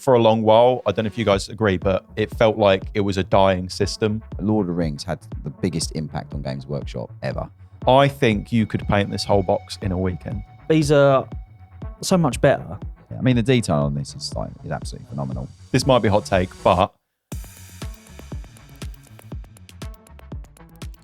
for a long while. I don't know if you guys agree, but it felt like it was a dying system. Lord of the Rings had the biggest impact on Games Workshop ever. I think you could paint this whole box in a weekend. These are so much better. I mean, the detail on this is absolutely phenomenal. This might be a hot take, but...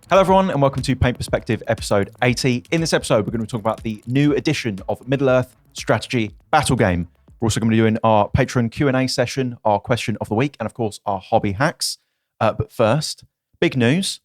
Hello everyone and welcome to Paint Perspective episode 80. In this episode, we're going to be talking about the new edition of Middle-Earth Strategy Battle Game. We're also going to be doing our Patreon Q&A session, our question of the week, and of course, our hobby hacks. But first, big news.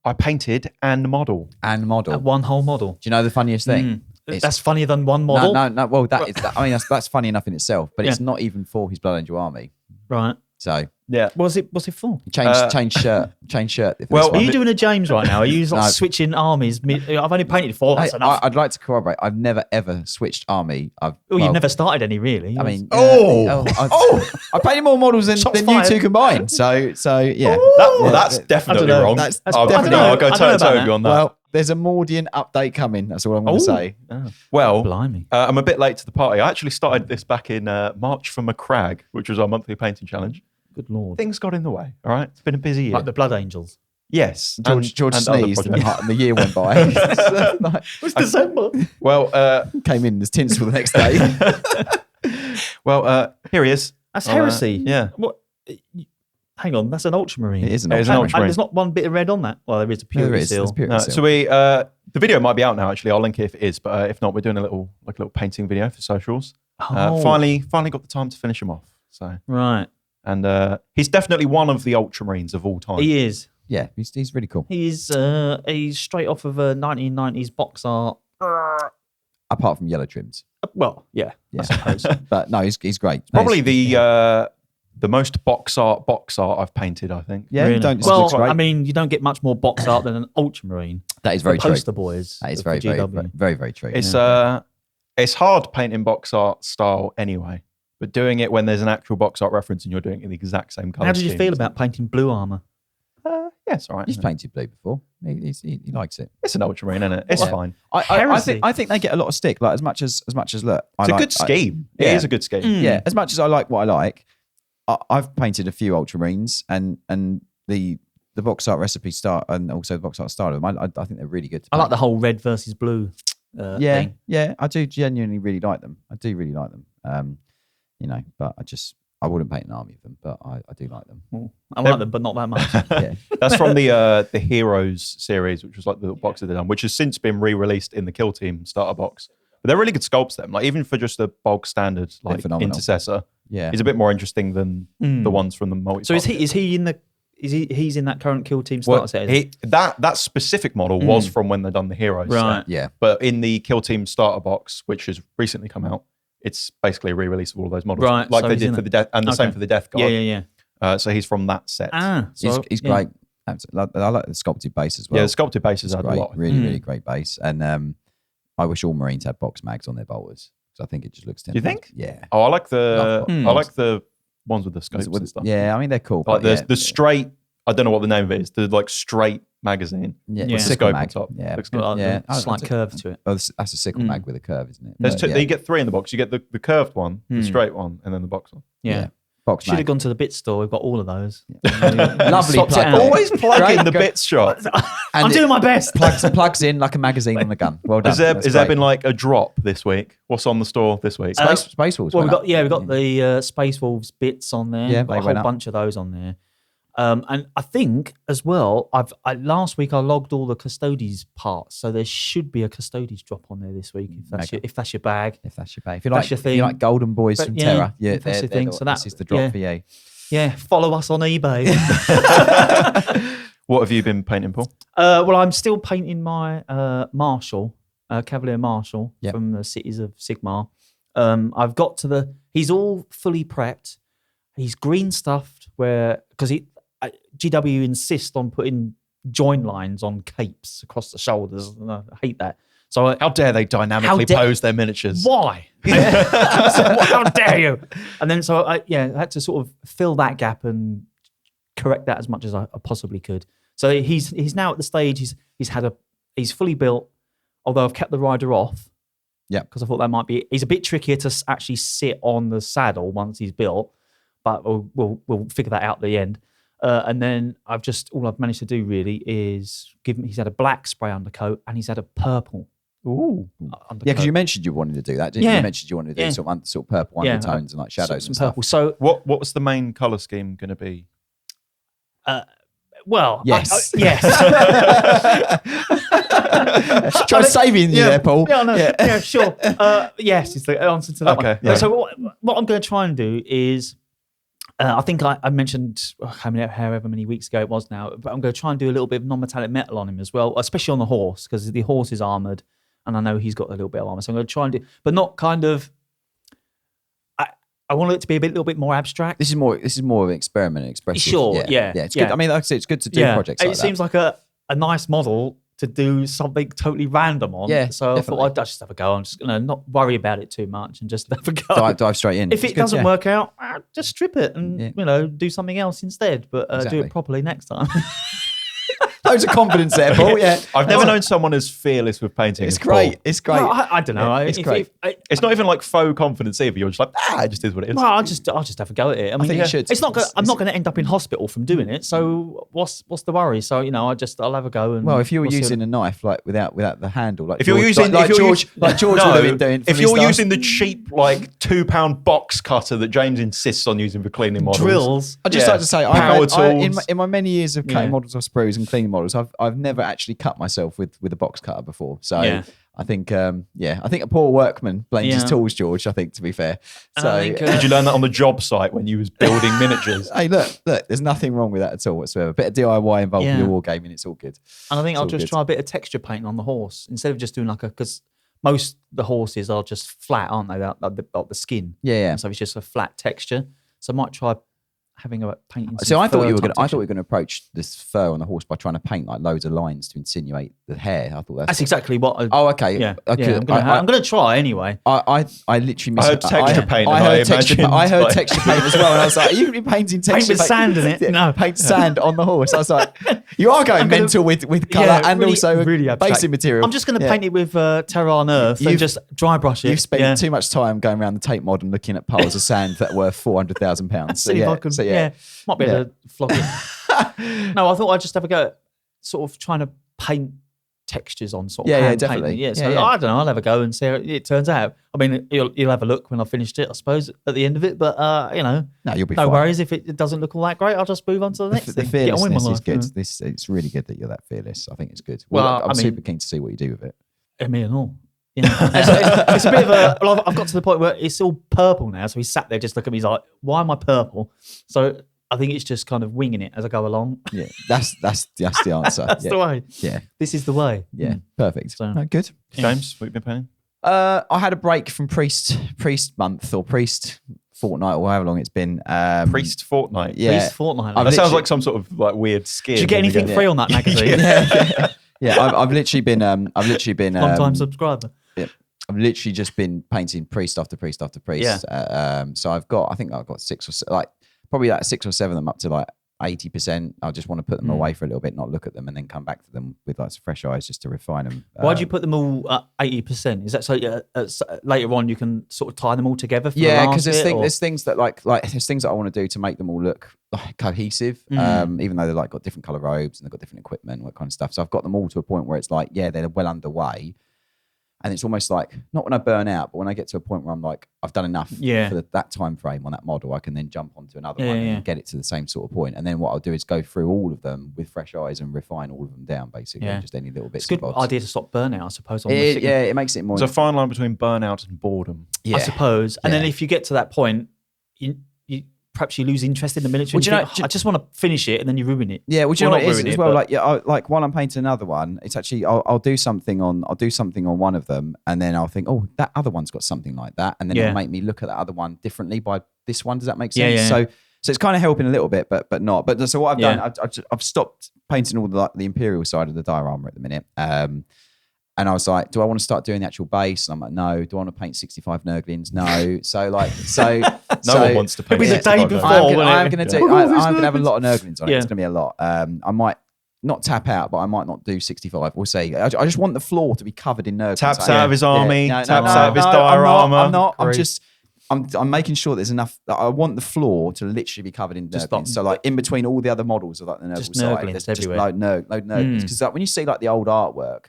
I painted and model. One whole model. Do you know the funniest thing? That's funnier than one model? No. Well, that's funny enough in itself, but it's not even for his Blood Angel army. Right. So... Yeah. What's it for? Change shirt. Well, are you doing a James right now? Are you switching armies? I've only painted 4. That's enough. I'd like to corroborate. I've never ever switched army. You've never started any, really. I mean, I painted more models than you two combined. So yeah. That's definitely wrong. I'll go toe-to-toe with you on that. Well, there's a Mordian update coming. That's all I'm going to say. Well, blimey. I'm a bit late to the party. I actually started this back in March for McCrag, which was our monthly painting challenge. Good Lord. Things got in the way, all right? It's been a busy year. Like the Blood Angels. Yes. George sneezed and the year went by. It was December. Well, came in as tinsel the next day. Well, here he is. That's heresy. Yeah. What? Hang on, that's an ultramarine. It is an ultramarine. There's not one bit of red on that. Well, there is a purity seal. So we, the video might be out now. Actually, I'll link it if it is. But if not, we're doing a little painting video for socials. Finally got the time to finish him off. So right. And he's definitely one of the ultramarines of all time. He is. Yeah, he's really cool. He's straight off of a 1990s box art. Apart from yellow trims. Well, yeah. I suppose. But no, he's great. Probably the most box art I've painted, I think. Yeah, really? Well, I mean, you don't get much more box art than an ultramarine. That is very true. Poster boys. That is very true. It's hard painting box art style anyway. But doing it when there's an actual box art reference and you're doing it in the exact same colour. How did you feel about painting blue armor? Yeah, it's all right. He's painted blue before. He likes it. It's an ultramarine, isn't it? It's fine. I think they get a lot of stick. Like as much as look, it's a good scheme. It is a good scheme. Yeah, as much as I like what I like, I've painted a few ultramarines and the box art recipe start and also the box art style of them. I think they're really good. I like the whole red versus blue. Thing. Yeah, I do genuinely really like them. I do really like them. But I wouldn't paint an army of them, but I do like them. I like them, but not that much. Yeah. That's from the Heroes series, which was like the box that they've done, which has since been re-released in the Kill Team starter box. But they're really good sculpts, them. Like even for just the bog standard, like Intercessor, is a bit more interesting than the ones from the multi. So he's in that current Kill Team starter set? That specific model was from when they've done the Heroes set. Yeah. But in the Kill Team starter box, which has recently come out, it's basically a re-release of all of those models, right? Like they did for the Death, and the same for the Death Guard. Yeah. So he's from that set. He's great. I like the sculpted base as well. Yeah, the sculpted bases are great, a lot. really great base. And I wish all Marines had box mags on their bolters because I think it just looks. Do you think? Yeah. Oh, I like the ones with the scopes and stuff. Yeah, I mean they're cool. Like the straight. I don't know what the name of it is. The straight magazine. Yeah, with the scope on top. Yeah, looks good. Slight curve to it. Oh, that's a sickle mag with a curve, isn't it? There's two. You get 3 in the box. You get the curved one, the straight one, and then the box one. Yeah. Box Should have gone to the bit store. We've got all of those. Lovely. Always plugging the bits shop. I'm doing my best. Plugs in like a magazine on the gun. Well done. Has there been like a drop this week? What's on the store this week? Space Wolves. Well, we got the Space Wolves bits on there. Yeah, got a whole bunch of those on there. And I think as well, last week I logged all the Custodes parts, so there should be a Custodes drop on there this week if that's your bag. If that's your bag. If you like Golden Boys from Terra, that's your thing. So this is the drop for you. Yeah, follow us on eBay. What have you been painting, Paul? Well, I'm still painting my Marshal, Cavalier Marshal from the Cities of Sigmar. I've got to he's all fully prepped. He's green stuffed because GW insist on putting join lines on capes across the shoulders. And I hate that. So how dare they dynamically pose their miniatures? Why? How dare you? And then I had to sort of fill that gap and correct that as much as I possibly could. So he's now at the stage he's fully built. Although I've kept the rider off, Yeah. Because I thought that might be. He's a bit trickier to actually sit on the saddle once he's built, but we'll figure that out at the end. And then all I've managed to do really is give him. He's had a black spray undercoat and he's had a purple. Ooh. Undercoat. Yeah, because you mentioned you wanted to do that, didn't you? You mentioned you wanted to do sort of purple undertones and like shadows and stuff. Purple. So what was the main colour scheme going to be? Well, yes. Yes. Try saving you there, Paul. Yeah, no, yeah, sure. Yes, is the answer to that Okay, one. yeah. So what I'm going to try and do is, I think I mentioned however many weeks ago it was now, but I'm going to try and do a little bit of non-metallic metal on him as well, especially on the horse, because the horse is armoured, and I know he's got a little bit of armour. So I'm going to try and do, but not kind of. I want it to be a little bit more abstract. This is more of an experiment, expressive. Sure, yeah. It's good. I mean, like I said, it's good to do projects like that. It seems like a nice model to do something totally random on. Yeah, so definitely. I thought I'd just have a go. I'm just going to not worry about it too much and just have a go. Dive straight in. If it doesn't work out, just strip it and do something else instead. But do Exactly. it properly next time. Loads of confidence there, Paul. Yeah, I've never known someone as fearless with painting. it's as Paul. great. It's great. No, I don't know. It's great. It's not even like faux confidence either. You're just like, it just is what it is. Well, I'll just have a go at it. I mean, think you should. It's not. I'm not going to end up in hospital from doing it. So what's the worry? So I'll have a go. And Well, if you were we'll see using a knife like without the handle, like If you're using, George would have been doing. If you're using the cheap like £2 box cutter that James insists on using for cleaning models, drills. I'd just like to say, Power in my many years of cutting Yeah. models of sprues and cleaning models, I've never actually cut myself with a box cutter before. So Yeah. I think I think a poor workman blames his Yeah. tools, George. I think, to be fair. And So I think, did you learn that on the job site when you was building miniatures? hey, look, there's nothing wrong with that at all whatsoever. Bit of DIY involved in Yeah. your wargaming, it's all good. And I think I'll all just good. try a bit of texture painting on the horse instead of just doing because most the horses are just flat, aren't they? Like the skin. Yeah. So it's just a flat texture. So I might try having a painting. So I thought fur we were type going texture. to approach this fur on the horse by trying to paint like loads of lines to insinuate the hair. I thought That's exactly what. Oh, okay. Yeah. Okay. I'm going to try anyway. I literally I heard texture paint and I imagined, I heard like- texture paint as well, and I was like, "Are you going to be painting texture Paint with sand in it? Yeah, No. paint sand on the horse." I was like, "You are going gonna- mental with colour Yeah, and really- also really abstract. basic material." I'm just going to paint it with Terran Earth and You've- just dry brush it. You've spent yeah. too much time going around the Tate Mod and looking at piles of sand that were £400,000. So See if yeah, I can, so yeah. might be able to flog it. No, I thought I'd just have a go at sort of trying to paint textures on sort of hand definitely. painting. Yeah, so Yeah, yeah. I don't know. I'll have a go and see how it turns out. I mean, you'll have a look when I've finished it, I suppose, at the end of it. But No, you'll be no fine. worries if it doesn't look all that great. I'll just move on to the next The thing. Get on with my fearlessness is life, good. you know. It's really good that you're that fearless. I think it's good. Well, I'm I mean- super keen to see what you do with it. Me and all. You know, it's a bit of a. Well, I've got to the point where it's all purple now. So he sat there, just looking at me. He's like, "Why am I purple?" So I think it's just kind of winging it as I go along. Yeah, that's the answer. That's yeah. the way. Yeah, This is the way. yeah, perfect. So- No, good. James, what have you been painting? I had a break from priest month or priest fortnight or however long it's been. Priest Fortnight. Yeah. Priest Fortnight. I've That sounds literally- like some sort of like weird skin. Did you get anything free on that magazine? I've literally been. Long time subscriber. I've literally just been painting priest after priest after priest. So I've got 6 or 7, probably like 6 or 7 of them up to like 80%. I just want to put them away for a little bit, not look at them, and then come back to them with like some fresh eyes just to refine them. Why do you put them all at 80%? Is that so later on you can sort of tie them all together? For Yeah, because because there's things that there's things that I want to do to make them all look like cohesive, even though they're like got different color robes and they've got different equipment and that kind of stuff. So I've got them all to a point where it's like, yeah, they're well underway. And it's almost like, not when I burn out, but when I get to a point where I'm like, I've done enough for that time frame on that model, I can then jump onto another one and get it to the same sort of point. And then what I'll do is go through all of them with fresh eyes and refine all of them down, basically. Yeah. Just any little bits. It's a good and bobs. idea to stop burnout, I suppose. On It makes it more. There's a fine line between burnout and boredom. Yeah. I suppose. And then Yeah. if you get to that point, you perhaps you lose interest in the miniature. Well, and do you you know- think, I just want to finish it, and then you ruin it. Yeah, well, do you Well, know what not it is ruin as it, well? but- Like while I'm painting another one, it's actually I'll do something on one of them, and then I'll think, oh, that other one's got something like that, and then it'll make me look at that other one differently by this one. Does that make sense? Yeah. So it's kind of helping a little bit, but not. But so what I've Yeah. done, I've stopped painting all the Imperial side of the diorama at the minute. And I was like, do I want to start doing the actual base? And I'm like, no. Do I want to paint 65 Nurglings? No. So No one wants to paint. It'll be the day 65 before. Nurglings. won't it? I'm going to have a lot of Nurglings on it. Yeah. It's going to be a lot. I might not tap out, but I might not do 65. We'll say I just want the floor to be covered in Nurgle. Taps out of his army, No, taps out of his dire armor. I'm not. I'm making sure there's enough. I want the floor to literally be covered in Nurglings. So like in between all the other models of like the Nurgle side, there's just load Nurglings. Because like when you see like the old artwork,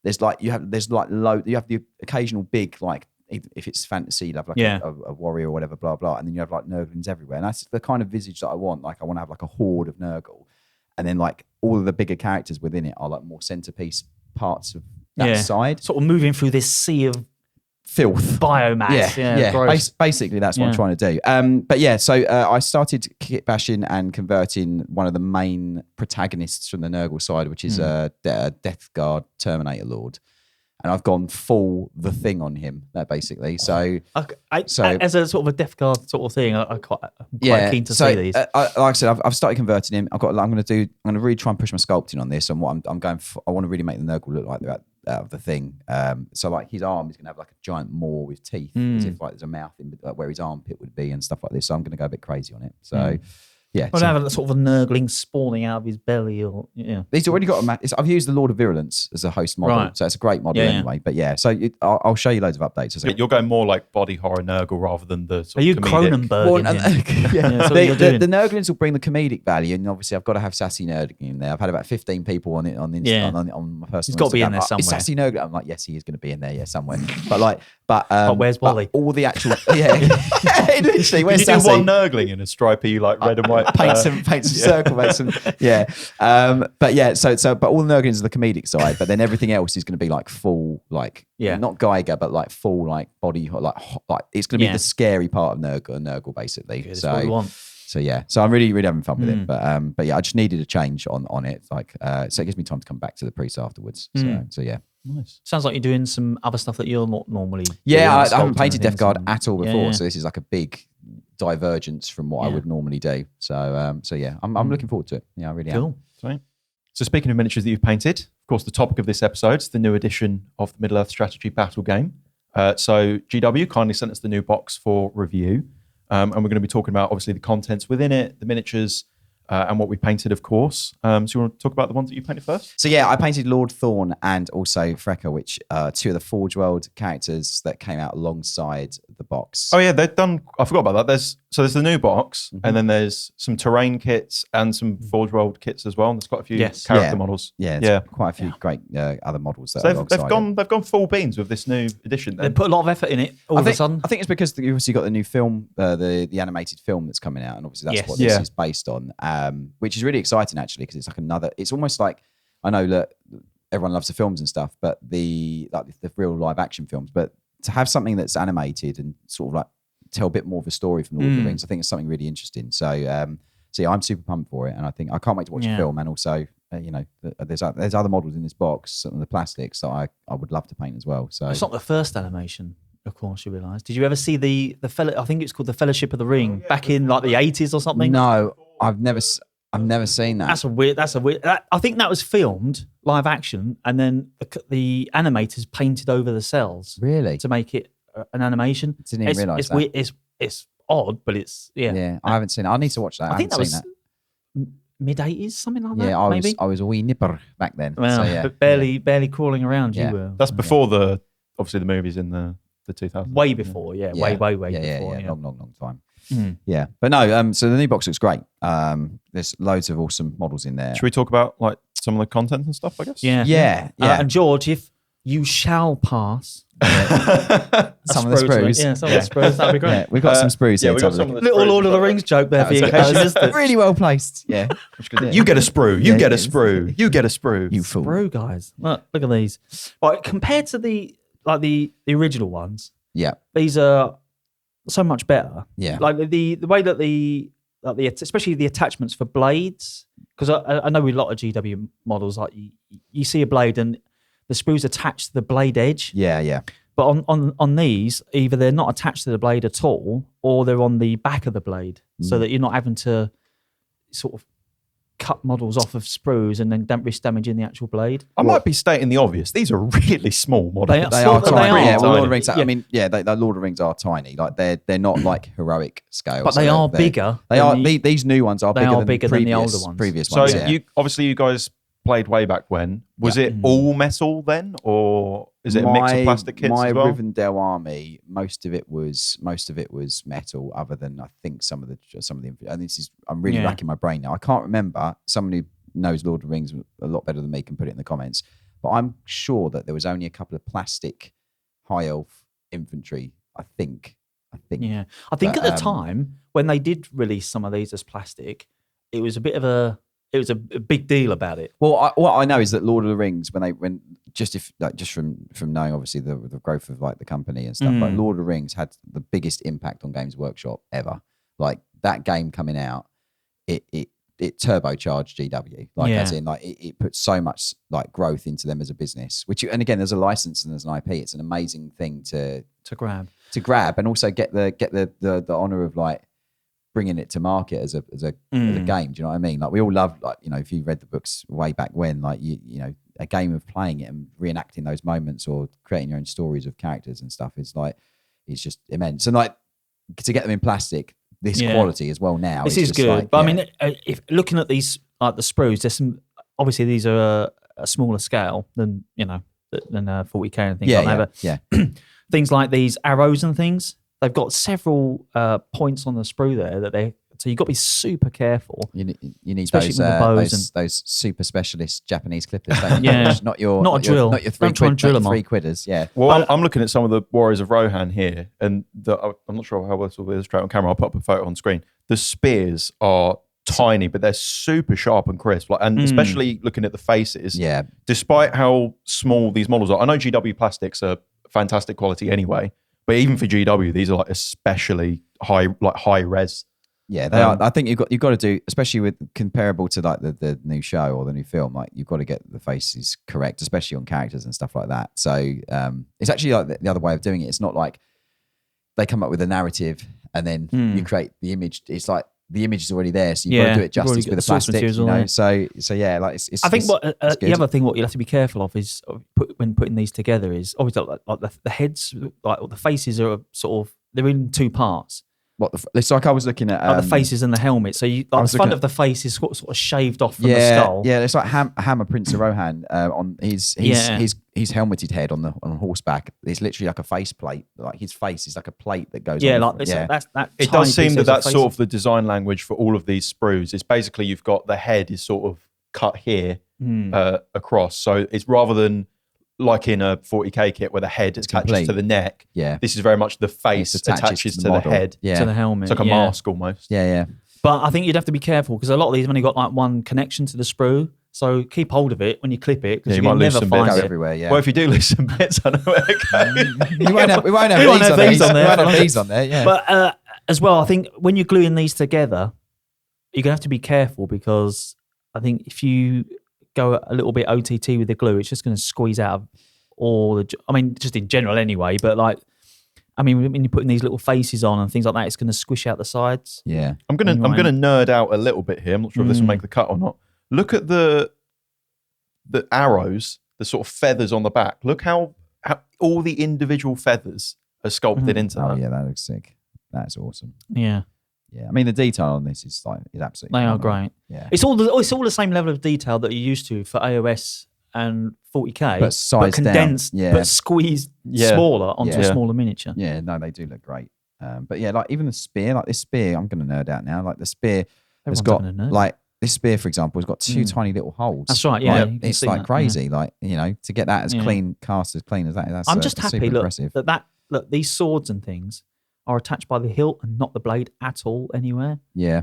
there's like you have the occasional big like. If it's fantasy, you have like a warrior or whatever, blah blah, and then you have like Nurglings everywhere, and that's the kind of visage that I want. Like I want to have like a horde of Nurgle, and then like all of the bigger characters within it are like more centerpiece parts of that side, sort of moving through this sea of filth, biomass. Basically, that's what I'm trying to do. But yeah, so I started kit bashing and converting one of the main protagonists from the Nurgle side, which is a Death Guard Terminator Lord. And I've gone full the thing on him, basically. So, as a sort of a Death Guard sort of thing, I'm quite keen to see these. Like I said, I've started converting him. I'm going to really try and push my sculpting on this. And what I'm going for, I want to really make the Nurgle look like that out of the thing. So like his arm is going to have like a giant maw with teeth, as if like there's a mouth in where his armpit would be and stuff like this. So I'm going to go a bit crazy on it. So. Yeah, I'd have a sort of a Nurgling spawning out of his belly, or He's already got I've used the Lord of Virulence as a host model, so it's a great model anyway. But yeah, so I'll show you loads of updates. You're going more like body horror Nurgle rather than the sort Are you of comedic. Cronenberg? The Nurglings will bring the comedic value, and obviously I've got to have sassy Nurgling in there. I've had about 15 people on my personal. He's got to be in there somewhere. Is sassy Nurgling? I'm like, yes, he is going to be in there, somewhere. But where's Wally? All the actual literally. Where's Can you sassy? do one Nurgling in a stripy like red and white? Paint some circle, make some but all the Nurglings are the comedic side, but then everything else is going to be like full not Geiger, but like full like body like it's going to be the scary part of Nurgle basically. That's what we want. So I'm really having fun with it, but yeah, I just needed a change on it, like so it gives me time to come back to the priest afterwards. So yeah. Nice. Sounds like you're doing some other stuff that you're not normally. I haven't painted Death Guard at all before, so this is like a big divergence from what I would normally do. So yeah, I'm looking forward to it. Yeah, I really am. Right. So speaking of miniatures that you've painted, of course, the topic of this episode is the new edition of the Middle-Earth Strategy Battle Game. So GW kindly sent us the new box for review, and we're going to be talking about obviously the contents within it, the miniatures, and what we painted, of course. So you want to talk about the ones that you painted first? So yeah, I painted Lord Thorn and also Frecker, which are two of the Forge World characters that came out alongside the box. Oh yeah, they've done. I forgot about that. There's the new box, and then there's some terrain kits and some Forge World kits as well. And there's quite a few character models. Yeah, quite a few great other models. That so they've gone full beans with this new edition. They put a lot of effort in it. Of a sudden, I think it's because you obviously got the new film, the animated film that's coming out, and obviously that's what this is based on. Which is really exciting actually, because it's like it's almost like, I know that everyone loves the films and stuff, but the real live action films, but to have something that's animated and sort of like tell a bit more of a story from Lord of the Rings, I think it's something really interesting. So yeah, I'm super pumped for it, and I think I can't wait to watch the film. And also, there's other models in this box, some of the plastics that I would love to paint as well. So it's not the first animation. Of course, you realise. Did you ever see the I think it's called the Fellowship of the Ring back in like the 80s or something? No, I've never seen that. That's a weird. I think that was filmed live action, and then the animators painted over the cells. Really? To make it an animation. Didn't even realise that. Weird, it's odd, but it's Yeah, I haven't seen it. I need to watch that. I think that was mid-80s, something like that. Yeah, maybe? I was a wee nipper back then. Well, but barely crawling around. Yeah. You were. That's before obviously the movies in the 2000s. Way before, way before. Long time. Yeah, but no. So the new box looks great. There's loads of awesome models in there. Should we talk about like some of the content and stuff? I guess. Yeah. And George, if you shall pass some of the sprues, some of the sprues, that'd be great. Yeah, we've got some sprues here. We've got some of the little Lord of the Rings joke there for you. Really well placed. Yeah. You get a sprue. You get a sprue. You get a sprue. You fool. Sprue guys. Look at these. Right, compared to the original ones. Yeah. These are so much better. Yeah. Like the way that especially the attachments for blades, because I know with a lot of GW models, like you see a blade and the sprues attached to the blade edge. Yeah. But on these, either they're not attached to the blade at all, or they're on the back of the blade, so that you're not having to sort of cut models off of sprues and then don't risk damaging the actual blade. I might be stating the obvious. These are really small models. They are tiny. Yeah, Lord of the Rings. I mean, the Lord of the Rings are tiny. Like they're not like heroic scale. But they are bigger. They are. These new ones are bigger than the older ones. Previous so ones. you guys blade way back when, was it all metal then, or is it a mix of plastic kits my as well? Rivendell army, most of it was metal, other than I think some of the. And this is, I'm really racking my brain now. I can't remember. Someone who knows Lord of the Rings a lot better than me can put it in the comments. But I'm sure that there was only a couple of plastic high elf infantry. I think. Yeah, I think at the time when they did release some of these as plastic, it was a big deal about it. Well, what I know is that Lord of the Rings, just from knowing obviously the growth of like the company and stuff, like Lord of the Rings had the biggest impact on Games Workshop ever. Like that game coming out, it turbocharged GW. Like as in, like it put so much like growth into them as a business. And again, there's a license and there's an IP. It's an amazing thing to grab, and also get the honor of like bringing it to market as a game. Do you know what I mean? Like we all love, like, you know, if you read the books way back when, like you know, a game of playing it and reenacting those moments or creating your own stories of characters and stuff is like, it's just immense. And like to get them in plastic, this quality as well now. This is good. Like, but I mean, if looking at these, like the sprues, there's some, obviously these are a smaller scale than, you know, than 40k and things like that. But things like these arrows and things, they've got several points on the sprue there so you've got to be super careful. You need especially with the bows those super specialist Japanese clippers. Don't you? Not a drill. Not your three quidders. Yeah. Well, I'm looking at some of the Warriors of Rohan here, and I'm not sure how well this will illustrate on camera. I'll put up a photo on screen. The spears are tiny, but they're super sharp and crisp. Like, and especially looking at the faces. Yeah. Despite how small these models are, I know GW plastics are fantastic quality anyway, but even for GW, these are like especially high res. Yeah, they are. I think you've got to do, especially with comparable to like the new show or the new film, like you've got to get the faces correct, especially on characters and stuff like that. So it's actually like the other way of doing it. It's not like they come up with a narrative and then you create the image. It's like the image is already there, so you've got to do it justice with the plastic. You know? So yeah, like it's. I think the other thing what you have to be careful of is when putting these together is obviously like the heads, like the faces are sort of, they're in two parts. It's like I was looking at the faces and the helmet. So the front of the face is sort of shaved off from the skull. Yeah, it's like Hammer Prince of Rohan on his helmeted head on horseback. It's literally like a face plate. Like his face is like a plate that goes. Yeah, on that. It does seem that's sort of the design language for all of these sprues. It's basically you've got the head is sort of cut here across. So it's rather than like in a 40k kit where the head attaches to the neck. Yeah, this is very much the face attaches to the head, to the helmet. It's like a mask almost. Yeah. But I think you'd have to be careful because a lot of these have only got like one connection to the sprue. So keep hold of it when you clip it because you might lose some bits everywhere. Yeah. Well, if you do lose some bits, I know where to go. we won't have these on there. We won't have these on there. Yeah. But as well, I think when you're gluing these together, you're gonna have to be careful because I think if you go a little bit OTT with the glue, it's just going to squeeze out of all the. I mean, just in general anyway. But like, I mean, when you're putting these little faces on and things like that, it's going to squish out the sides. Yeah, I'm gonna nerd out a little bit here. I'm not sure if this will make the cut or not. Look at the arrows, the sort of feathers on the back. Look how all the individual feathers are sculpted into that. Oh yeah, that looks sick. That's awesome. Yeah. Yeah, I mean the detail on this is absolutely. They are great. Yeah, it's all the same level of detail that you're used to for AOS and 40k, but condensed, down. but squeezed smaller onto a smaller miniature. Yeah, no, they do look great. But yeah, like even the spear, like this spear, I'm going to nerd out now. Like the spear has got like this spear, for example, has got two tiny little holes. That's right. Yeah, like, it's like crazy. Yeah. Like to get that as clean as clean as that. That's I'm just happy. Look, that these swords and things are attached by the hilt and not the blade at all anywhere. Yeah.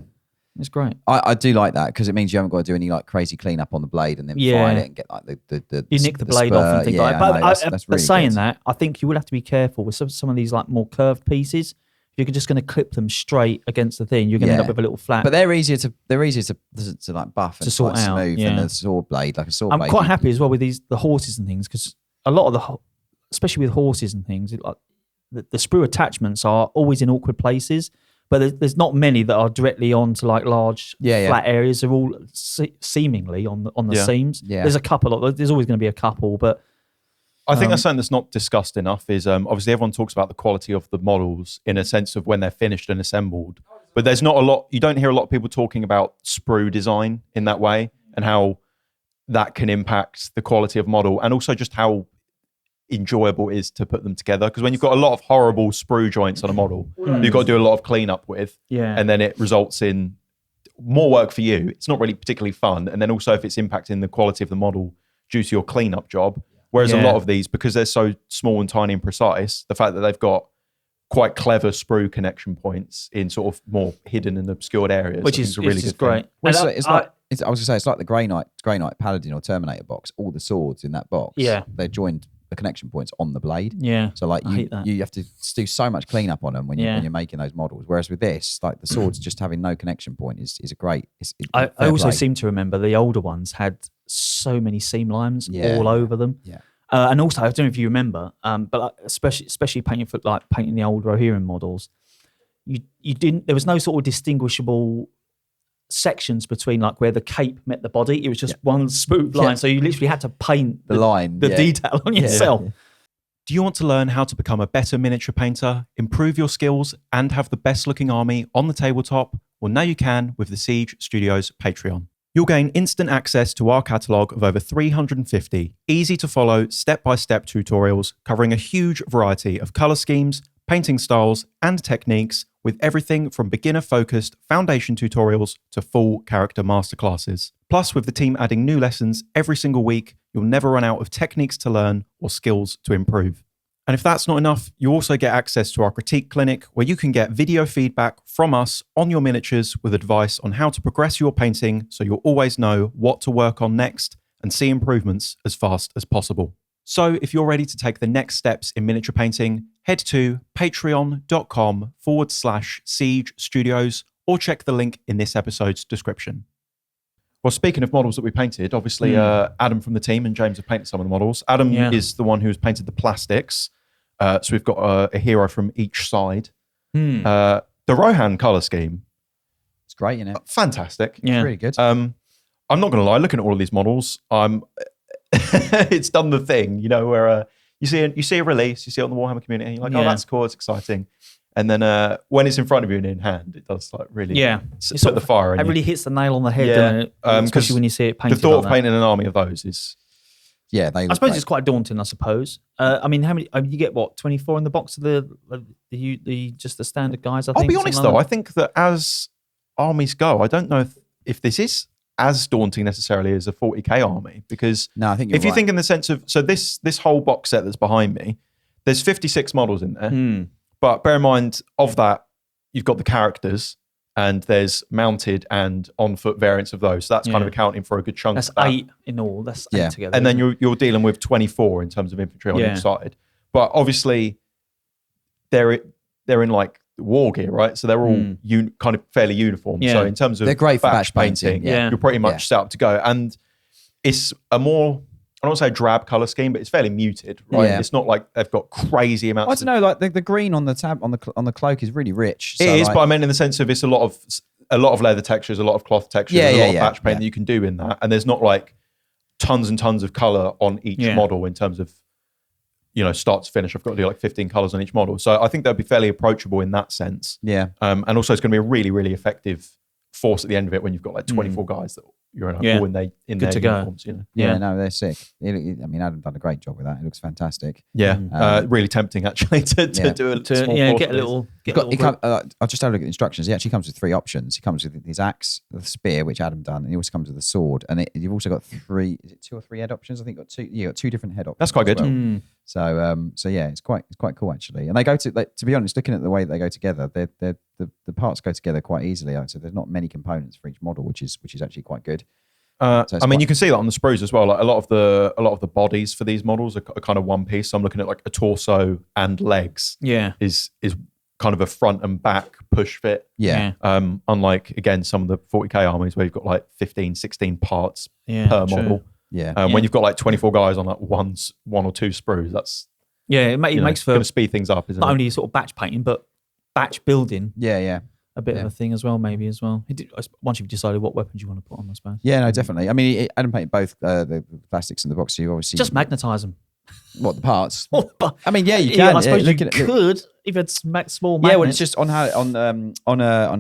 It's great. I do like that because it means you haven't got to do any like crazy cleanup on the blade and then find it and get like the you nick the blade off and things like that. But that's really saying that, I think you will have to be careful with some of these like more curved pieces. If you're just going to clip them straight against the thing, you're going to end up with a little flat. But they're easier to like buff and to sort out, smooth than a sword blade, like a sword blade. I'm quite happy as well with the horses and things because a lot of especially with horses and things, the sprue attachments are always in awkward places, but there's not many that are directly onto like large flat areas. They're all seemingly on the seams. Yeah. There's a couple. There's always going to be a couple, but I think that's something that's not discussed enough. Is obviously everyone talks about the quality of the models in a sense of when they're finished and assembled, but there's not a lot. You don't hear a lot of people talking about sprue design in that way and how that can impact the quality of model and also just how enjoyable it is to put them together. Because when you've got a lot of horrible sprue joints on a model, you've got to do a lot of cleanup with, and then it results in more work for you. It's not really particularly fun. And then also if it's impacting the quality of the model due to your cleanup job, whereas a lot of these, because they're so small and tiny and precise, the fact that they've got quite clever sprue connection points in sort of more hidden and obscured areas, which is a really good great. thing. Well, I was gonna say it's like the Grey Knight Paladin or Terminator box. All the swords in that box, they're joined the connection points on the blade. Yeah. So like you have to do so much cleanup on them when you're making those models. Whereas with this, like the swords just having no connection point is a great. I also seem to remember the older ones had so many seam lines all over them. Yeah. And also, I don't know if you remember, but like, especially painting the old Rohirrim models, you didn't. There was no sort of distinguishable sections between like where the cape met the body. It was just one smooth line. So you literally had to paint the line, the detail on yourself. Do you want to learn how to become a better miniature painter, improve your skills, and have the best looking army on the tabletop? Well, now you can with the Siege Studios Patreon. You'll gain instant access to our catalogue of over 350 easy to follow step-by-step tutorials covering a huge variety of colour schemes, painting styles, and techniques, with everything from beginner-focused foundation tutorials to full character masterclasses. Plus, with the team adding new lessons every single week, you'll never run out of techniques to learn or skills to improve. And if that's not enough, you also get access to our critique clinic, where you can get video feedback from us on your miniatures with advice on how to progress your painting, so you'll always know what to work on next and see improvements as fast as possible. So if you're ready to take the next steps in miniature painting, head to patreon.com/Siege Studios or check the link in this episode's description. Well, speaking of models that we painted, obviously Adam from the team and James have painted some of the models. Adam is the one who's painted the plastics. So we've got a hero from each side. The Rohan colour scheme. It's great, isn't it? Fantastic. It's really good. I'm not going to lie, looking at all of these models, it's done the thing, you know, where you see a release, you see it on the Warhammer community, and you're like, oh, that's cool, it's exciting. And then when it's in front of you and in hand, it does like really set the fire. It really hits the nail on the head, doesn't it? Especially when you see it painted. The thought like of painting an army of those is... Yeah, I suppose it's quite daunting, I suppose. I mean, how many? You get what, 24 in the box of the just the standard guys, I think? I'll be honest though, I think that as armies go, I don't know if this is as daunting necessarily as a 40k army, because no, I think if you think in the sense of, so this whole box set that's behind me, there's 56 models in there, but bear in mind of that, you've got the characters and there's mounted and on foot variants of those. So that's kind of accounting for a good chunk. That's of that. 8 in all. That's 8 together. And then you're dealing with 24 in terms of infantry on each side. But obviously they're in like war gear, right? So they're all kind of fairly uniform. So in terms of they're great for batch painting. You're pretty much set up to go. And it's a more, I don't want to say drab color scheme, but it's fairly muted, right? Yeah. It's not like they've got crazy amounts. I don't know, like the green on the tab on the cloak is really rich. So it is, but I mean in the sense of it's a lot of leather textures, a lot of cloth textures, a lot of batch paint that you can do in that, and there's not like tons and tons of color on each model in terms of, you know, start to finish. I've got to do like 15 colors on each model, so I think they'll be fairly approachable in that sense. Yeah, and also it's going to be a really, really effective force at the end of it when you've got like 24 guys that you're all in their uniforms. You know? No, they're sick. I mean, Adam done a great job with that. It looks fantastic. Yeah, really tempting actually to do a small force. Get a little. I just had a look at the instructions. He actually comes with 3 options. He comes with his axe, the spear, which Adam done, and he also comes with the sword. And you've also got 3. Is it 2 or 3 head options? I think got 2. You got 2 different head options. That's quite good. Well. So yeah, it's quite cool actually. And they go to be honest, looking at the way they go together, the parts go together quite easily. So there's not many components for each model, which is actually quite good. I mean, you can see that on the sprues as well. Like a lot of the bodies for these models are kind of one piece. So I'm looking at like a torso and legs. Yeah, is kind of a front and back push fit. Yeah. Unlike again some of the 40k armies where you've got like 15, 16 parts per model. Yeah. When you've got like 24 guys on like one or 2 sprues, that's it makes for going to speed things up, isn't it? Not only sort of batch painting, but batch building. Yeah. A bit of a thing as well, maybe as well. Once you've decided what weapons you want to put on, I suppose. Yeah, no, definitely. I mean, Adam painted both the plastics and the box. So you obviously just magnetise them. What, the parts? Well, I mean, yeah, you can. I suppose you could even small magnets. Yeah, well, it's just on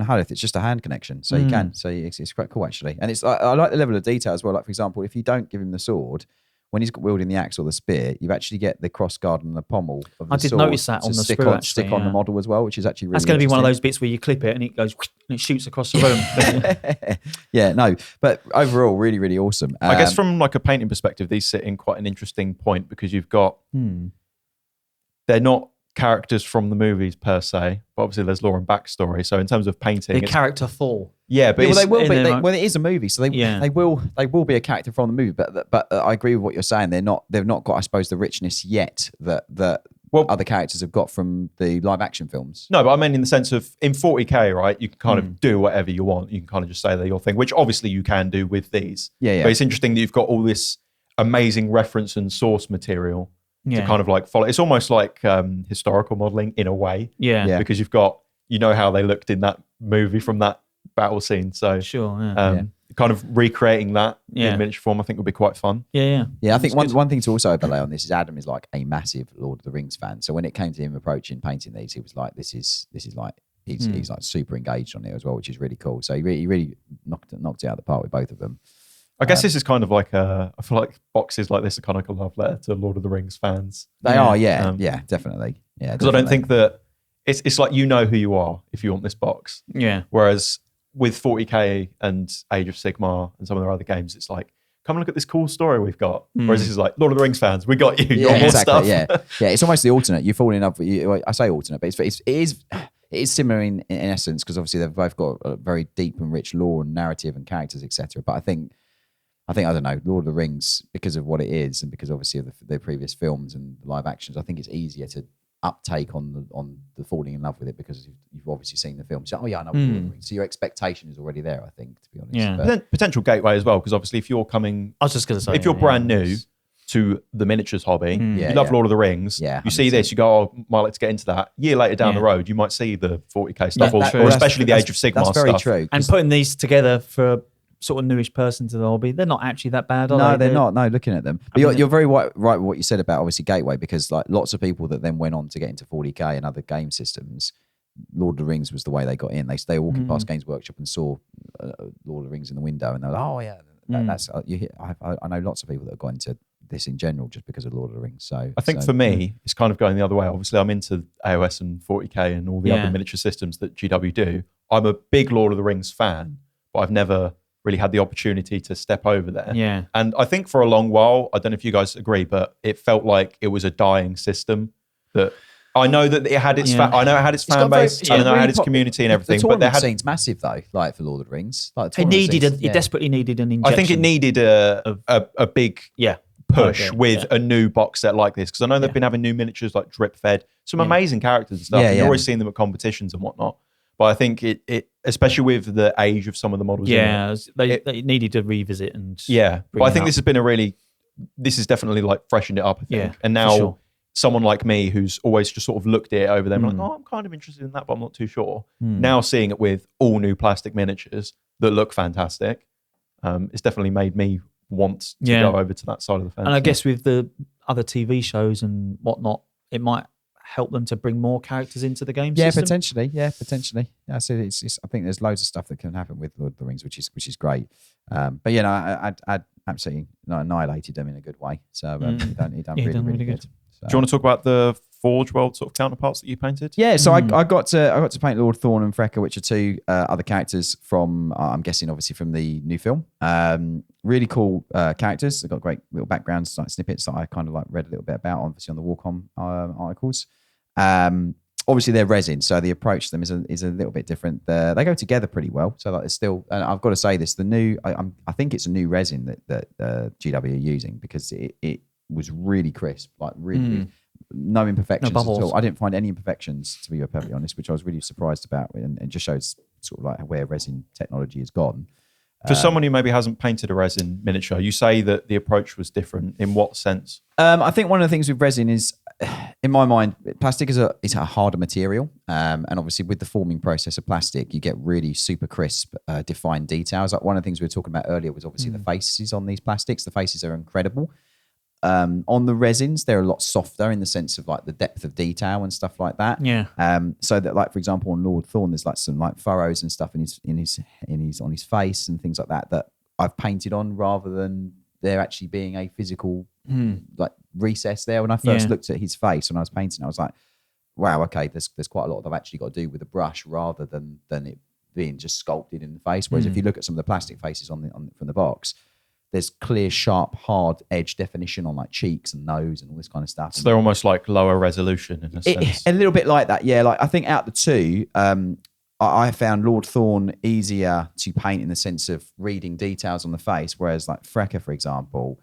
Halith, it's just a hand connection, so you can. So it's quite cool actually, and it's I like the level of detail as well. Like for example, if you don't give him the sword, when he's wielding the axe or the spear, you actually get the cross guard and the pommel of the I did sword notice that on the stick sprue, on, stick on the model as well, which is actually really. That's going to be one of interesting. those bits where you clip it and it goes and it shoots across the room. Yeah, no, but overall, really, really awesome. I guess from like a painting perspective, these sit in quite an interesting point because you've got they're not characters from the movies per se, but obviously there's lore and backstory. So in terms of painting, the character fall. Yeah, but they will be. in Well, it is a movie, so they will be a character from the movie. But I agree with what you're saying. They've not got, I suppose, the richness yet that other characters have got from the live action films. No, but I mean in the sense of in 40K, right? You can kind of do whatever you want. You can kind of just say they're your thing, which obviously you can do with these. Yeah. But it's interesting that you've got all this amazing reference and source material to kind of like follow. It's almost like historical modeling in a way. Yeah. Because you've got, how they looked in that movie from that battle scene. So kind of recreating that in miniature form, I think would be quite fun. Yeah, I think one thing to also overlay on this is Adam is like a massive Lord of the Rings fan. So when it came to him approaching painting these, he was like, this is like he's like super engaged on it as well, which is really cool. So he really knocked it out of the park with both of them. I guess this is kind of like I feel like boxes like this are kind of like a love letter to Lord of the Rings fans. They are, definitely. Yeah, because I don't think that it's like who you are if you want this box. Yeah. Whereas with 40K and Age of Sigmar and some of their other games, it's like, come and look at this cool story we've got. Whereas this is like, Lord of the Rings fans, we got you. You want more stuff. Yeah, it's almost the alternate. You fall in love with, I say alternate, but it is similar in essence because obviously they've both got a very deep and rich lore and narrative and characters, etc. But I think I don't know, Lord of the Rings, because of what it is and because obviously of the previous films and the live actions, I think it's easier to uptake on the falling in love with it because you've obviously seen the film. So, I know Lord of the Rings. So your expectation is already there, I think, to be honest. Yeah. But Potential gateway as well, because obviously if you're coming... I was just going to say... If you're brand new to the miniatures hobby, you love Lord of the Rings, you see this, you go, might like to get into that. A year later down the road, you might see the 40K stuff, or especially the Age of Sigmar stuff. That's very true. And putting these together for sort of newish person to the hobby, they're not actually that bad, are they? No, they're not. No, looking at them. But you're very right with what you said about obviously Gateway, because like lots of people that then went on to get into 40K and other game systems, Lord of the Rings was the way they got in. They walked past Games Workshop and saw Lord of the Rings in the window, and they're like, oh yeah, that's I know lots of people that have gone into this in general just because of Lord of the Rings. So I think for me, it's kind of going the other way. Obviously, I'm into AOS and 40K and all the other miniature systems that GW do. I'm a big Lord of the Rings fan, but I've never really had the opportunity to step over there. Yeah. And I think for a long while, I don't know if you guys agree, but it felt like it was a dying system. That I know that it had its I know it had its fan base, I know it had its community and everything. The but there scene's massive though, like for Lord of the Rings. Like it desperately needed an injection. I think it needed a big push with a new box set like this, because I know they've been having new miniatures like drip fed, some amazing characters and stuff. You're always seeing them at competitions and whatnot. But I think it especially with the age of some of the models. They needed to revisit and but I think this has been this has definitely like freshened it up, I think. And now someone like me who's always just sort of looked at it over them, like, oh, I'm kind of interested in that, but I'm not too sure. Now seeing it with all new plastic miniatures that look fantastic, it's definitely made me want to go over to that side of the fence. And I guess with the other TV shows and whatnot, it might help them to bring more characters into the game system. Potentially. Yeah, so it's I think there's loads of stuff that can happen with Lord of the Rings, which is great. But I'd absolutely annihilated them in a good way. So he done really good. So. Do you want to talk about the Forge World sort of counterparts that you painted? Yeah, so I got to paint Lord Thorn and Frecker, which are two other characters from I'm guessing obviously from the new film. Really cool characters. They've got great little backgrounds, like snippets that I kind of like read a little bit about, obviously on the Warcom articles. Obviously they're resin, so the approach to them is a little bit different. They go together pretty well. So like it's still, and I've got to say this: the new, I think it's a new resin that GW are using, because it was really crisp, like really no imperfections at all. I didn't find any imperfections, to be perfectly honest, which I was really surprised about, and it just shows sort of like where resin technology has gone. For someone who maybe hasn't painted a resin miniature, you say that the approach was different. In what sense? I think one of the things with resin is, in my mind, plastic is a harder material, and obviously with the forming process of plastic, you get really super crisp, defined details. Like one of the things we were talking about earlier was obviously the faces on these plastics. The faces are incredible. On the resins, they're a lot softer in the sense of like the depth of detail and stuff like that. Yeah. So that, like, for example, on Lord Thorn, there's like some like furrows and stuff on his face and things like that I've painted on rather than there actually being a physical like recess there. When I first looked at his face when I was painting, I was like, wow, okay, there's quite a lot that I've actually got to do with the brush rather than it being just sculpted in the face. Whereas if you look at some of the plastic faces from the box, there's clear, sharp, hard edge definition on like cheeks and nose and all this kind of stuff. So they're almost like lower resolution in a sense. A little bit like that, yeah. Like I think out the two, I found Lord Thorn easier to paint in the sense of reading details on the face, whereas like Frecker, for example,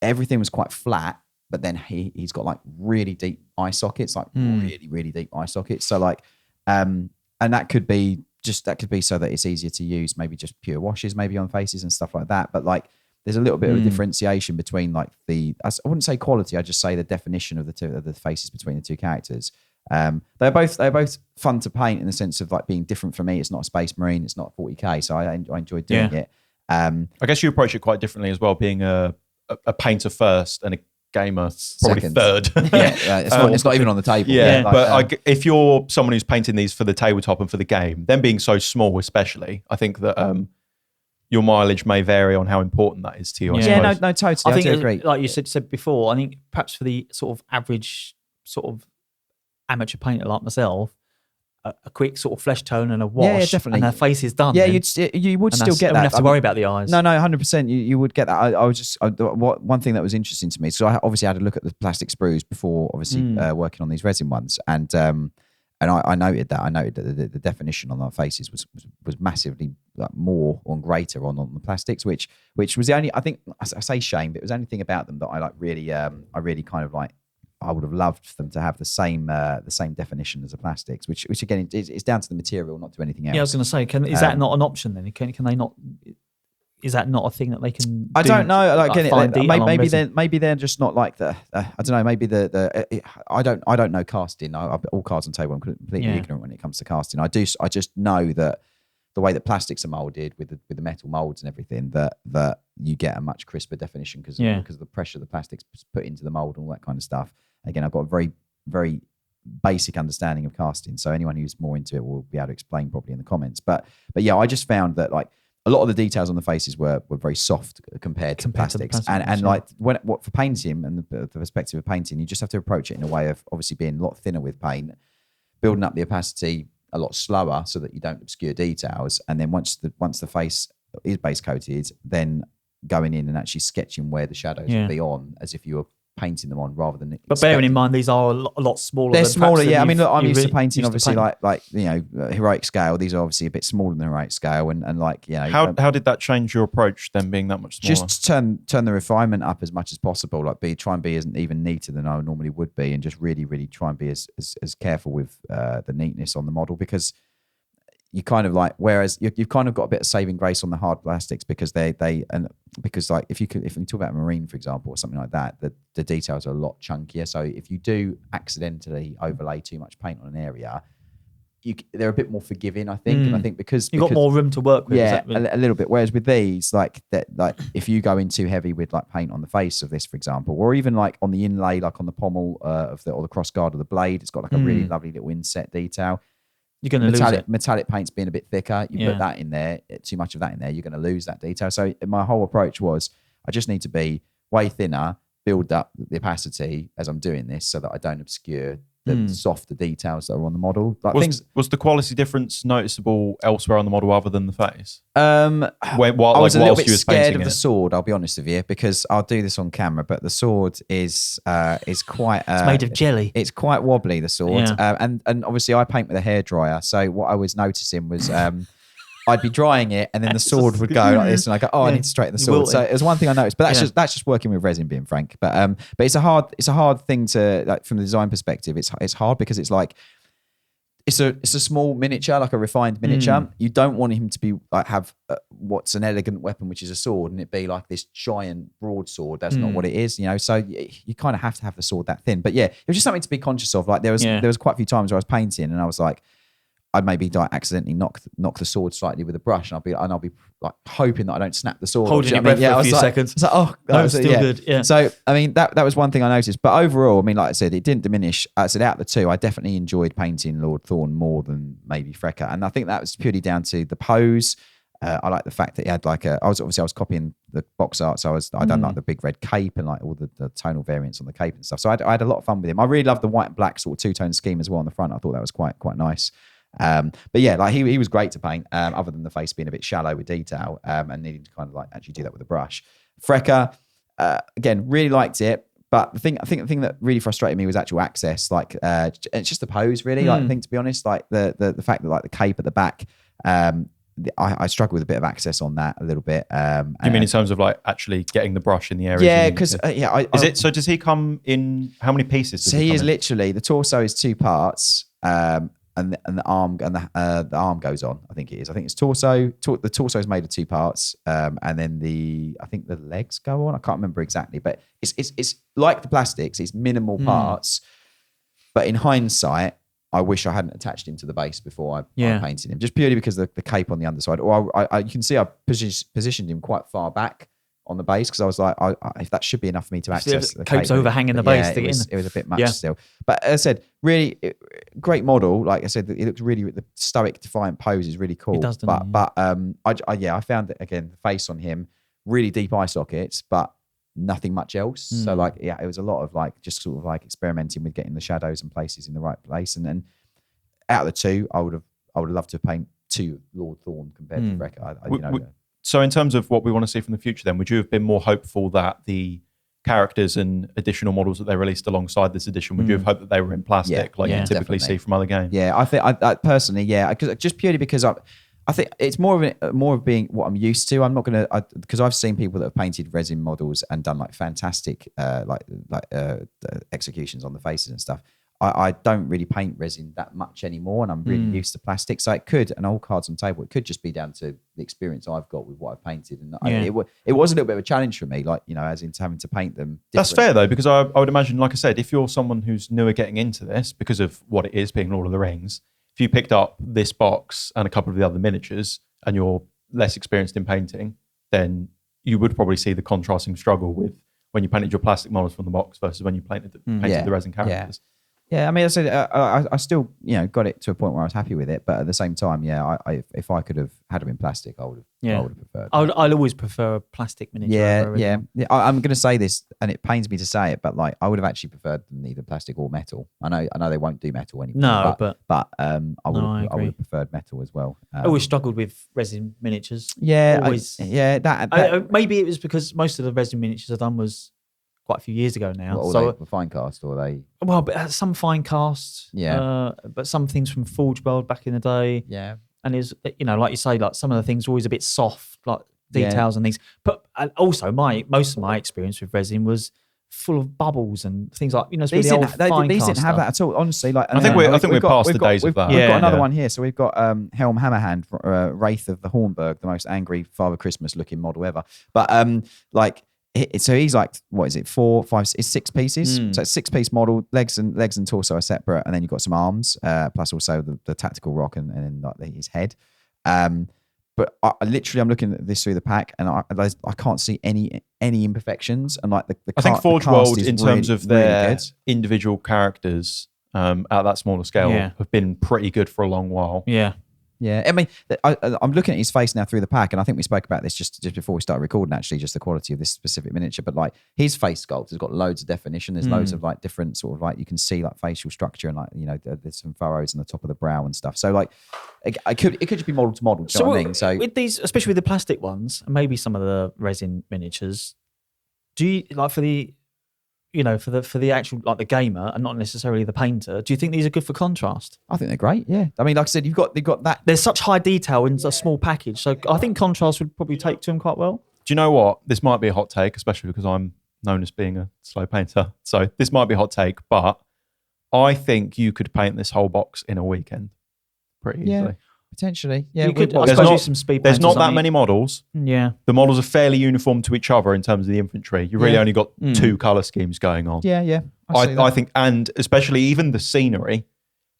everything was quite flat, but then he's got like really deep eye sockets, like really, really deep eye sockets. So like, and that could be so that it's easier to use, maybe just pure washes, maybe on faces and stuff like that. But like, there's a little bit of a differentiation between like I wouldn't say quality, I just say the definition of the faces between the two characters. They're both fun to paint in the sense of like being different for me. It's not a Space Marine, it's not 40k, so I enjoyed doing it. I guess you approach it quite differently as well, being a painter first and a gamer probably Second. third. It's not even on the table. Yeah, Like, but if you're someone who's painting these for the tabletop and for the game, them being so small especially, I think that your mileage may vary on how important that is to you. no, totally. I think agree. Like you said before, I think perhaps for the sort of average sort of amateur painter like myself, a quick sort of flesh tone and a wash, definitely. and her face is done. Yeah, you would still get that. You don't have to worry about the eyes. No, 100%. You would get that. One thing that was interesting to me. So I obviously had a look at the plastic sprues before, obviously working on these resin ones, and I noted that. The definition on our faces was massively like, more or greater on the plastics, which was the only, I think, I say shame, but it was the only thing about them that I like really, I really kind of like. I would have loved them to have the same definition as the plastics, which again is down to the material, not to anything else. Yeah, I was going to say, is that not an option then? Can they not? Is that not a thing that they can? I don't know. Like, maybe they're just not like the. I don't know. Maybe I don't know casting. All cards on table. I'm completely ignorant when it comes to casting. I just know that the way that plastics are molded with the metal molds and everything, that you get a much crisper definition because of the pressure the plastics put into the mold and all that kind of stuff. Again, I've got a very, very basic understanding of casting, so anyone who's more into it will be able to explain properly in the comments. But yeah, I just found that like a lot of the details on the faces were very soft compared to plastics. And like what for painting and the perspective of painting, you just have to approach it in a way of obviously being a lot thinner with paint, building up the opacity a lot slower so that you don't obscure details, and then once the face is base coated, then going in and actually sketching where the shadows will be on as if you were painting them on rather than. But bearing in mind these are a lot smaller. They're smaller, yeah. I mean, look, I'm used to painting obviously like you know, heroic scale. These are obviously a bit smaller than heroic scale, and like, you know. How did that change your approach then, being that much smaller? Just turn the refinement up as much as possible. Like try and be as even neater than I normally would be, and just really try and be as careful with the neatness on the model, because you kind of like, whereas you've kind of got a bit of saving grace on the hard plastics because because like if you talk about marine, for example, or something like that, the details are a lot chunkier. So if you do accidentally overlay too much paint on an area, they're a bit more forgiving, I think. And I think because you've got more room to work with. Yeah, a little bit. Whereas with these, like if you go in too heavy with like paint on the face of this, for example, or even like on the inlay, like on the pommel or the cross guard of the blade, it's got like a really lovely little inset detail. You're going to lose it. Metallic paint's being a bit thicker. You put that in there, too much of that in there, you're going to lose that detail. So my whole approach was, I just need to be way thinner, build up the opacity as I'm doing this so that I don't obscure the softer details that are on the model. Like was the quality difference noticeable elsewhere on the model other than the face? I was a little bit scared of the sword, I'll be honest with you, because I'll do this on camera, but the sword is quite... it's made of jelly. It's quite wobbly, the sword. Yeah. And obviously I paint with a hairdryer, so what I was noticing was... I'd be drying it, and then the sword would go like this, and I go, I need to straighten the sword. So it was one thing I noticed, but that's just working with resin, being frank. But it's a hard thing to, like, from the design perspective. It's hard because it's like it's a small miniature, like a refined miniature. You don't want him to be like have what's an elegant weapon, which is a sword, and it be like this giant broadsword. That's not what it is, you know. So you kind of have to have the sword that thin. But yeah, it was just something to be conscious of. Like there was quite a few times where I was painting, and I was like, I'd maybe like accidentally knock the sword slightly with a brush, and I'll be like hoping that I don't snap the sword. Holding your breath for a few seconds. It's like, oh, no, still good. Yeah. So I mean, that was one thing I noticed. But overall, I mean, like I said, it didn't diminish. I said out of the two, I definitely enjoyed painting Lord Thorn more than maybe Frecker, and I think that was purely down to the pose. I like the fact that he had like I was copying the box art, so I done like the big red cape and like all the tonal variants on the cape and stuff. So I had a lot of fun with him. I really loved the white and black sort of two-tone scheme as well on the front. I thought that was quite nice. But yeah, like he was great to paint, other than the face being a bit shallow with detail, and needing to kind of like actually do that with a brush. Frecker, again, really liked it. But I think the thing that really frustrated me was actual access. Like, it's just the pose, really. Like, I think, to be honest, like the fact that like the cape at the back, I struggle with a bit of access on that a little bit. You mean in terms of like actually getting the brush in the area? Yeah, because so does he come in how many pieces? So he is literally, the torso is 2 parts, and the arm the arm goes on. I think it is. I think it's torso. The torso is made of 2 parts, and then I think the legs go on. I can't remember exactly, but it's like the plastics. It's minimal parts, but in hindsight, I wish I hadn't attached him to the base before I painted him, just purely because the cape on the underside. Or you can see I positioned him quite far back on the base, because I was like, if that should be enough for me to access the cape's cape. overhanging the base. It was a bit much still. But as I said, really great model. Like I said, it looks really, the stoic, defiant pose is really cool. It does, I found that, again, the face on him, really deep eye sockets, but nothing much else. So like, yeah, it was a lot of like just sort of like experimenting with getting the shadows and places in the right place. And then out of the two, I would have loved to paint 2 Lord Thorn compared to Frecker. So in terms of what we want to see from the future, then, would you have been more hopeful that the characters and additional models that they released alongside this edition, would you have hoped that they were in plastic, like you typically see from other games? Yeah, I think I personally, just purely because I think it's more of being what I'm used to. I'm not going to, because I've seen people that have painted resin models and done like fantastic executions on the faces and stuff. I don't really paint resin that much anymore, and I'm really used to plastic. So it could, and all cards on the table, it could just be down to the experience I've got with what I've painted. And it was a little bit of a challenge for me, like, as in having to paint them different. That's fair though, because I would imagine, like I said, if you're someone who's newer getting into this because of what it is being Lord of the Rings, if you picked up this box and a couple of the other miniatures and you're less experienced in painting, then you would probably see the contrasting struggle with when you painted your plastic models from the box versus when you painted the resin characters. Yeah, I mean, I said I still, got it to a point where I was happy with it, but at the same time, if I could have had them in plastic, I would have preferred. I'd always prefer a plastic miniature. Yeah. I'm going to say this, and it pains me to say it, but like I would have actually preferred them either plastic or metal. I know they won't do metal anymore. No, but I would have preferred metal as well. I always struggled with resin miniatures. Yeah, always. Maybe it was because most of the resin miniatures I've done was quite a few years ago now. What, they fine cast, or they? Well, but some fine casts. Yeah. But some things from Forge World back in the day. Yeah. And is like you say, like some of the things are always a bit soft, like details and things. But also, most of my experience with resin was full of bubbles and things like these didn't have that at all. Honestly, like I think we're past the days of that. We've got another one here. So we've got Helm Hammerhand, Wraith of the Hornburg, the most angry Father Christmas looking model ever. But so he's like, what is it? 4, 5, it's 6 pieces. So it's 6-piece model. Legs and torso are separate, and then you've got some arms, plus also the tactical rock and then like his head. But I'm looking at this through the pack, and I can't see any imperfections. And like I think Forge World, in terms of their individual characters at that smaller scale, have been pretty good for a long while. Yeah, I mean, I'm looking at his face now through the pack, and I think we spoke about this just before we started recording, actually, just the quality of this specific miniature. But like his face sculpt has got loads of definition. There's loads of like different sort of like, you can see like facial structure, and like, there's some furrows on the top of the brow and stuff. So like, it could just be model to model. Do you know what I mean? So with these, especially with the plastic ones, and maybe some of the resin miniatures, do you like for the actual, like the gamer and not necessarily the painter, do you think these are good for contrast? I think they're great, yeah. I mean, like I said, they've got that. There's such high detail in a small package, so I think contrast would probably take to them quite well. Do you know what? This might be a hot take, especially because I'm known as being a slow painter. So this might be a hot take, but I think you could paint this whole box in a weekend pretty easily. Yeah. Potentially, yeah. You could, I suppose, use some speed there's not that many models. Yeah. The models are fairly uniform to each other in terms of the infantry. You really only got 2 colour schemes going on. Yeah. I think, and especially even the scenery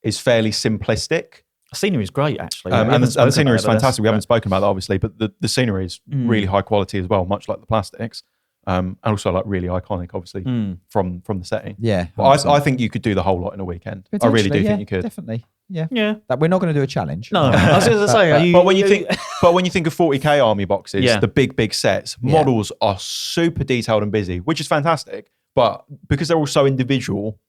is fairly simplistic. Scenery is great, actually. And the scenery is fantastic. We haven't right. spoken about that, obviously, but the scenery is really high quality as well, much like the plastics. And also like really iconic, obviously, from the setting. Yeah. But I think you could do the whole lot in a weekend. I really do think you could. Definitely. Yeah. Yeah. That we're not going to do a challenge. No, I was going to say, But when you think of 40k army boxes, Yeah. the big sets, models are super detailed and busy, which is fantastic. But because they're all so individual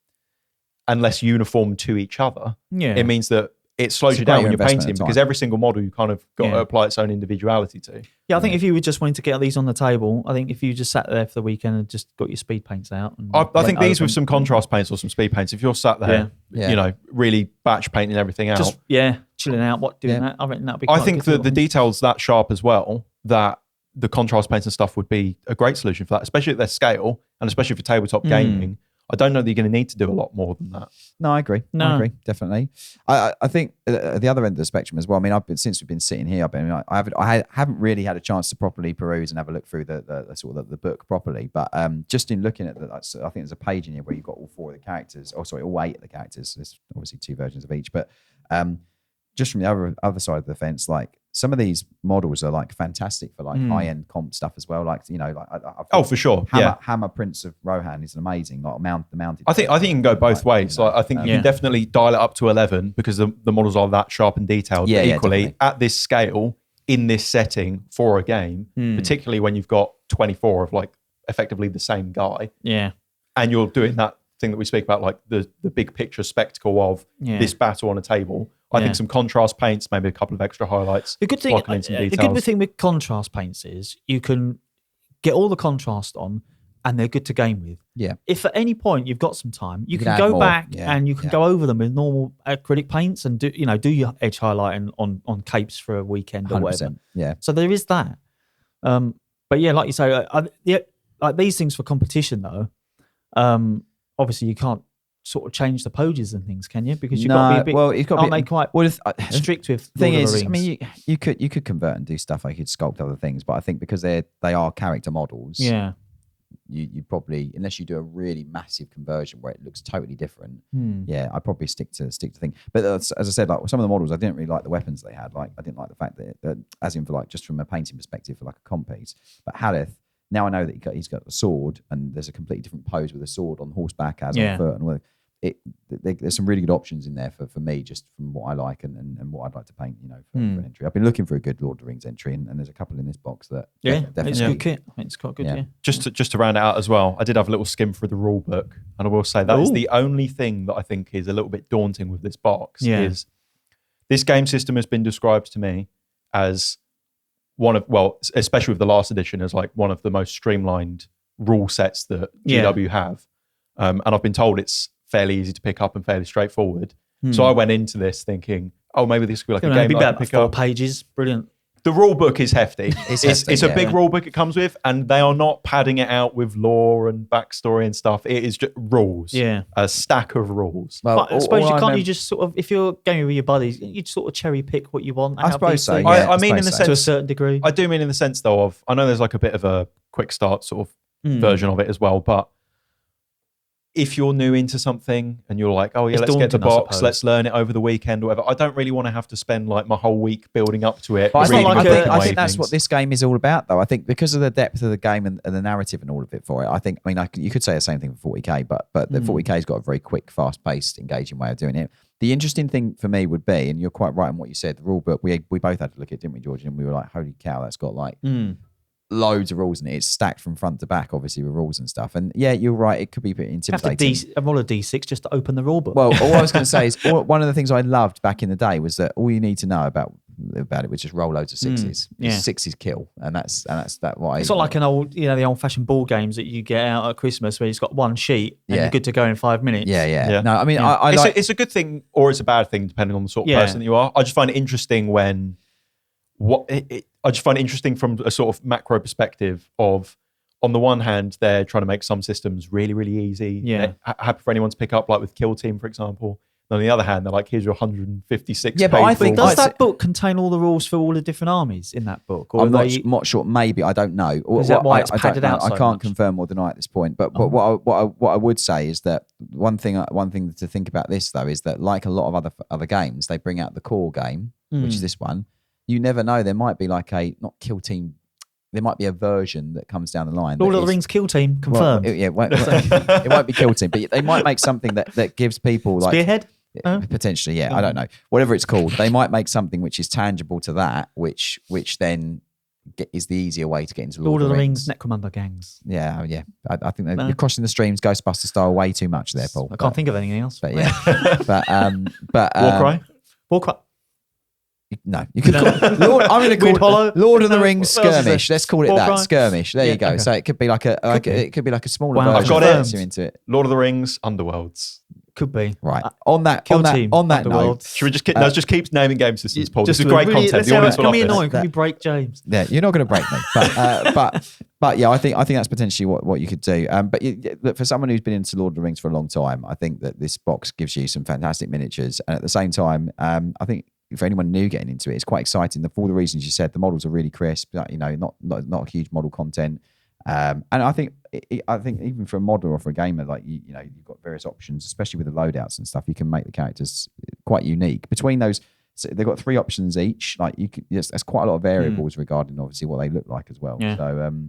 and less uniform to each other, it means that it slows you down when you're painting because every single model you kind of got to apply its own individuality to. Yeah, I think if you were just wanting to get these on the table, I think if you just sat there for the weekend and just got your speed paints out. And I think these with some contrast paints or some speed paints, if you're sat there, you know, really batch painting everything out. Just, chilling out, doing that, I reckon that'd be I quite think good the detail's that sharp as well that the contrast paints and stuff would be a great solution for that, especially at their scale and especially for tabletop gaming. I don't know that you're going to need to do a lot more than that. No, I agree. I agree, definitely. I think at the other end of the spectrum as well. I mean, since we've been sitting here, I haven't really had a chance to properly peruse and have a look through the sort of the book properly. But just in looking at I think there's a page in here where you've got all 4 of the characters. Oh, sorry, all 8 of the characters. There's obviously 2 versions of each. But just from the other side of the fence, like some of these models are like fantastic for like high end comp stuff as well. Like, you know, like for sure. Hammer Prince of Rohan is amazing. Like the mounted. I think you can go both ways. You know, like I think you can definitely dial it up to 11 because the models are that sharp and detailed. Yeah, but equally definitely. at this scale in this setting for a game, particularly when you've got 24 of like effectively the same guy. Yeah. And you're doing that thing that we speak about, like the big picture spectacle of this battle on a table. I think some contrast paints, maybe a couple of extra highlights. The good thing with contrast paints is you can get all the contrast on, and they're good to game with. Yeah. If at any point you've got some time, you can add go more. back and you can go over them with normal acrylic paints and do your edge highlighting on capes for a weekend or 100%, whatever. yeah. So there is that. But yeah, like you say, like these things for competition though. Obviously you can't sort of change the poses and things, can you? Because you've got to be a bit. Well, it's got to be. They quite strict with thing Lord of is, the Rings? I mean, you could convert and do stuff. Like you could sculpt other things, but I think because they are character models. Yeah. You probably, unless you do a really massive conversion where it looks totally different. I'd probably stick to thing. But as I said, like some of the models, I didn't really like the weapons they had. Like I didn't like the fact that as in for like just from a painting perspective for like a comp piece. But Hadith, now I know that he's got a sword and there's a completely different pose with a sword on horseback as on foot and all. There's some really good options in there for me, just from what I like and what I'd like to paint, you know, for an entry. I've been looking for a good Lord of the Rings entry, and there's a couple in this box that definitely. It's a good kit. I think it's quite good. Yeah. Just to round it out as well, I did have a little skim through the rule book, and I will say that is the only thing that I think is a little bit daunting with this box. Is this game system has been described to me as especially with the last edition, as like one of the most streamlined rule sets that GW have, and I've been told it's fairly easy to pick up and fairly straightforward. So I went into this thinking, maybe this could be like a game that I can pick 4 up. pages. Brilliant. The rule book is hefty. It's a big yeah. rule book it comes with, and they are not padding it out with lore and backstory and stuff. It is just rules. Yeah. A stack of rules. Well, But I suppose you just sort of, if you're gaming with your buddies, you'd sort of cherry pick what you want. I suppose so. I mean, in the to a sense, certain degree. I do mean in the sense though of, I know there's like a bit of a quick start sort of version of it as well, but if you're new into something and you're like, let's get the box, let's learn it over the weekend or whatever, I don't really want to have to spend like my whole week building up to it. But I think that's evenings. what this game is all about, though. I think because of the depth of the game and the narrative and all of it for it, you could say the same thing for 40k, but the 40k's got a very quick, fast-paced, engaging way of doing it. The interesting thing for me would be, and you're quite right in what you said, the rule book, we both had to look at it, didn't we, George? And we were like, holy cow, that's got like loads of rules in it. It's stacked from front to back, obviously, with rules and stuff. And yeah, you're right, it could be a bit intimidating. You have to roll a D6 just to open the rule book. Well, all I was going to say is one of the things I loved back in the day was that all you need to know about it was just roll loads of sixes. Sixes kill, and that's that. What it's not like an old, the old-fashioned ball games that you get out at Christmas where you've got one sheet and you're good to go in 5 minutes. Yeah. No, I mean, it's a good thing or it's a bad thing depending on the sort of person that you are. I just find it interesting I just find it interesting from a sort of macro perspective of, on the one hand, they're trying to make some systems really, really easy. Yeah. Happy for anyone to pick up, like with Kill Team, for example. On the other hand, they're like, here's your 156 Yeah, but I think Does that book contain all the rules for all the different armies in that book? Or I'm not sure. Maybe, I don't know. Is that why it's I don't padded know. out so I can't much? confirm or deny at this point. But what I would say is that one thing to think about this though is that, like a lot of other games, they bring out the core game, which is this one. You never know. There might be like not kill team. There might be a version that comes down the line. Lord of the Rings Kill Team confirmed. Well, it won't be kill team, but they might make something that gives people like Spearhead. Potentially, yeah. I don't know. Whatever it's called, they might make something which is tangible to that, which then is the easier way to get into Lord of the Rings Necromunda gangs. Yeah. I think you're crossing the streams Ghostbuster style way too much there, Paul. I can't think of anything else. But yeah, but Warcry. No, you could call Lord. I'm going to call Hollow. Lord of the Rings Skirmish. Let's call it that, Warcry. Skirmish. There you go. Okay. So it could be like it could be like a smaller Wow. version. I've got that it. gets you into it. Lord of the Rings Underworlds. Could be. Right. On that Kill Team, note, Underworld. Should we just keep naming game systems, Paul? This is Just great really- content. let's The have audience it. will Can we love annoying? this. Can we break James? yeah, you're not going to break me, but yeah, I think that's potentially what you could do. But look, for someone who's been into Lord of the Rings for a long time, I think that this box gives you some fantastic miniatures, and at the same time, I think for anyone new getting into it, it's quite exciting. For all the reasons you said, the models are really crisp. Not huge model content, and I think even for a model or for a gamer, like you've got various options, especially with the loadouts and stuff. You can make the characters quite unique between those. So they've got 3 options each. Like there's quite a lot of variables regarding obviously what they look like as well. Yeah.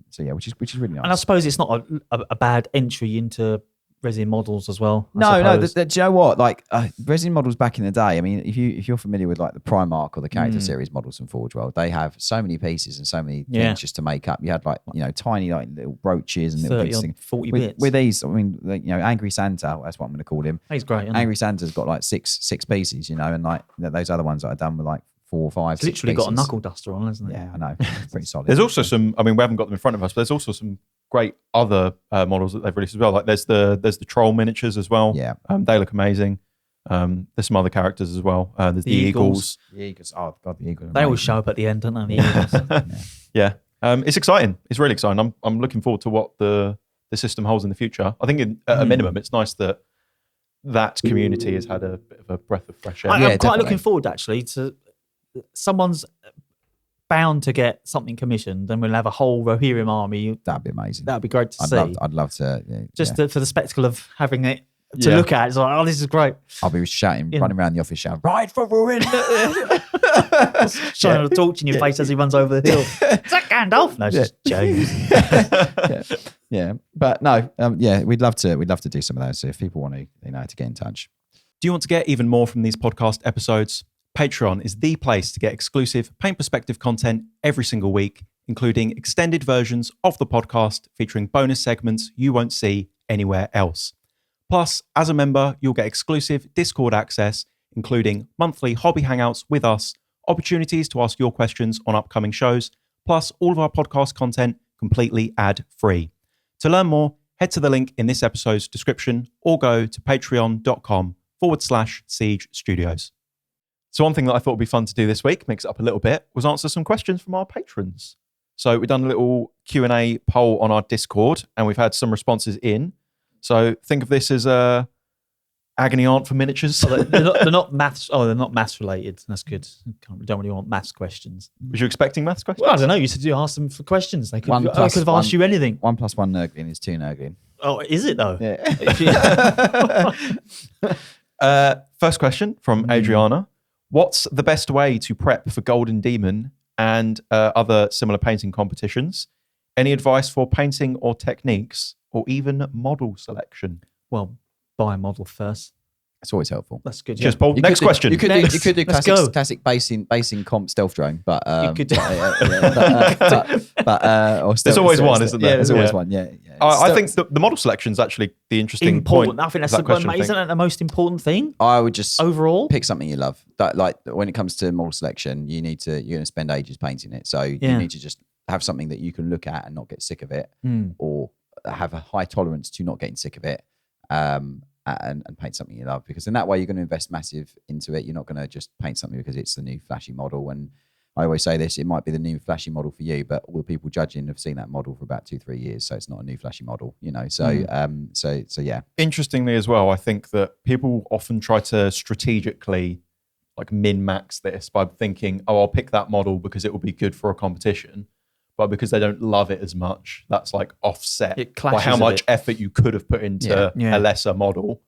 So yeah, which is really nice. And I suppose it's not a bad entry into resin models as well. No. Do you know what? Like resin models back in the day. I mean, if you're familiar with like the Primark or the character series models from Forge World, they have so many pieces and so many things just to make up. You had like tiny like little brooches and little 30 bits. or 40 bits. With these, I mean, Angry Santa. That's what I'm going to call him. He's great. Isn't he? Angry Santa's got like six pieces, and like those other ones that are done with like 4 or 5. He's literally got a knuckle duster on, hasn't he? Yeah, I know. Pretty solid. There's also some. I mean, we haven't got them in front of us, but there's also some great other models that they've released as well. Like there's the troll miniatures as well. Yeah, they look amazing. There's some other characters as well. There's the Eagles. The Eagles. Oh God, the Eagles. They always show up at the end, don't they? The Eagles. Yeah. It's exciting. It's really exciting. I'm looking forward to what the system holds in the future. I think at a minimum, it's nice that community has had a bit of a breath of fresh air. I'm Yeah, quite definitely. looking forward actually to someone's bound to get something commissioned, then we'll have a whole Rohirrim army. That'd be amazing. That'd be great to see. I'd love to. Yeah, Just yeah. for the spectacle of having it to look at. It's like, oh, this is great. I'll be shouting, running around the office, shouting, "Ride for Ruin!" Shining a torch in your face as he runs over the hill. Is that Gandalf? No, it's just James. Yeah, but no, we'd love to do some of those. So if people want to, to get in touch. Do you want to get even more from these podcast episodes? Patreon is the place to get exclusive Paint Perspective content every single week, including extended versions of the podcast featuring bonus segments you won't see anywhere else. Plus, as a member, you'll get exclusive Discord access, including monthly hobby hangouts with us, opportunities to ask your questions on upcoming shows, plus all of our podcast content completely ad-free. To learn more, head to the link in this episode's description or go to patreon.com/Siege Studios. So one thing that I thought would be fun to do this week, mix it up a little bit, was answer some questions from our patrons. So we've done a little Q&A poll on our Discord, and we've had some responses in. So think of this as a agony aunt for miniatures. Oh, they're not maths. Oh, they're not maths related. That's good. Don't really want maths questions. Was you expecting maths questions? Well, I don't know. You said you asked them for questions. They could. One I plus could have asked you anything. 1 + 1 Nurgling is 2 Nurgling. Oh, is it though? Yeah. First question from Adriana. What's the best way to prep for Golden Demon and other similar painting competitions? Any advice for painting or techniques or even model selection? Well, buy a model first. It's always helpful. That's good. Cheers, Yeah. Paul. Next question. You could do Let's go. classic basing comp stealth drone, but You could do- or There's always one, isn't there? Yeah, there's always Yeah. one. Yeah. I think the model selection is actually the interesting Important. point. I think of that's that question, I think. isn't that the most important thing I would just overall? pick something you love. That, like when it comes to model selection, you're going to spend ages painting it. So you need to just have something that you can look at and not get sick of it, or have a high tolerance to not getting sick of it. And paint something you love, because in that way you're going to invest massive into it. You're not going to just paint something because it's the new flashy model. And I always say this, it might be the new flashy model for you, but all the people judging have seen that model for about 2-3 years. So it's not a new flashy model, you know? So, so yeah. Interestingly as well, I think that people often try to strategically like min-max this by thinking, oh, I'll pick that model because it will be good for a competition. But because they don't love it as much, that's like offset by how much effort you could have put into a lesser model.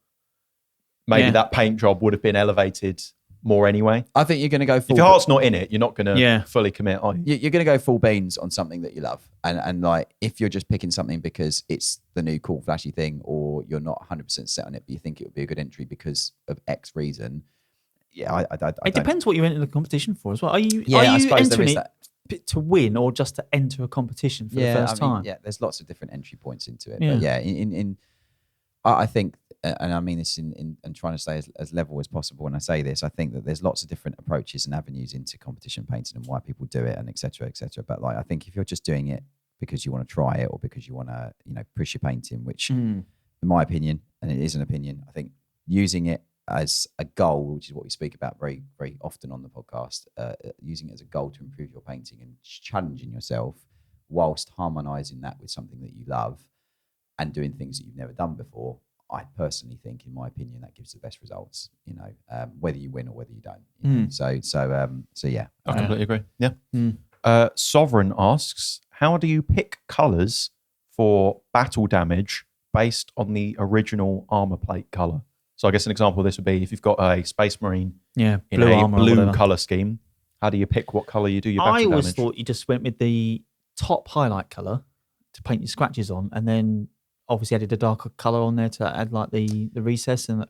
Maybe that paint job would have been elevated more anyway. I think you're going to go full... If your heart's not in it, you're not going to fully commit, are you? You're going to go full beans on something that you love. And like, if you're just picking something because it's the new cool flashy thing, or you're not 100% set on it, but you think it would be a good entry because of X reason, it depends what you enter the competition for as well. Are you entering it to win or just to enter a competition for the first time? Yeah, there's lots of different entry points into it. But I think... and I mean this in trying to stay as level as possible when I say this, I think that there's lots of different approaches and avenues into competition painting and why people do it and et cetera, et cetera. But like, I think if you're just doing it because you want to try it or because you want to, you know, push your painting, which in my opinion, and it is an opinion, I think using it as a goal, which is what we speak about very, very often on the podcast, using it as a goal to improve your painting and challenging yourself whilst harmonizing that with something that you love and doing things that you've never done before, I personally think, in my opinion, that gives the best results, you know, whether you win or whether you don't. You know? So yeah. I completely agree. Yeah. Sovereign asks, how do you pick colours for battle damage based on the original armour plate colour? So I guess an example of this would be if you've got a Space Marine in a blue colour scheme, how do you pick what colour you do your battle damage? I always thought you just went with the top highlight colour to paint your scratches on, and then obviously added a darker colour on there to add like the recess and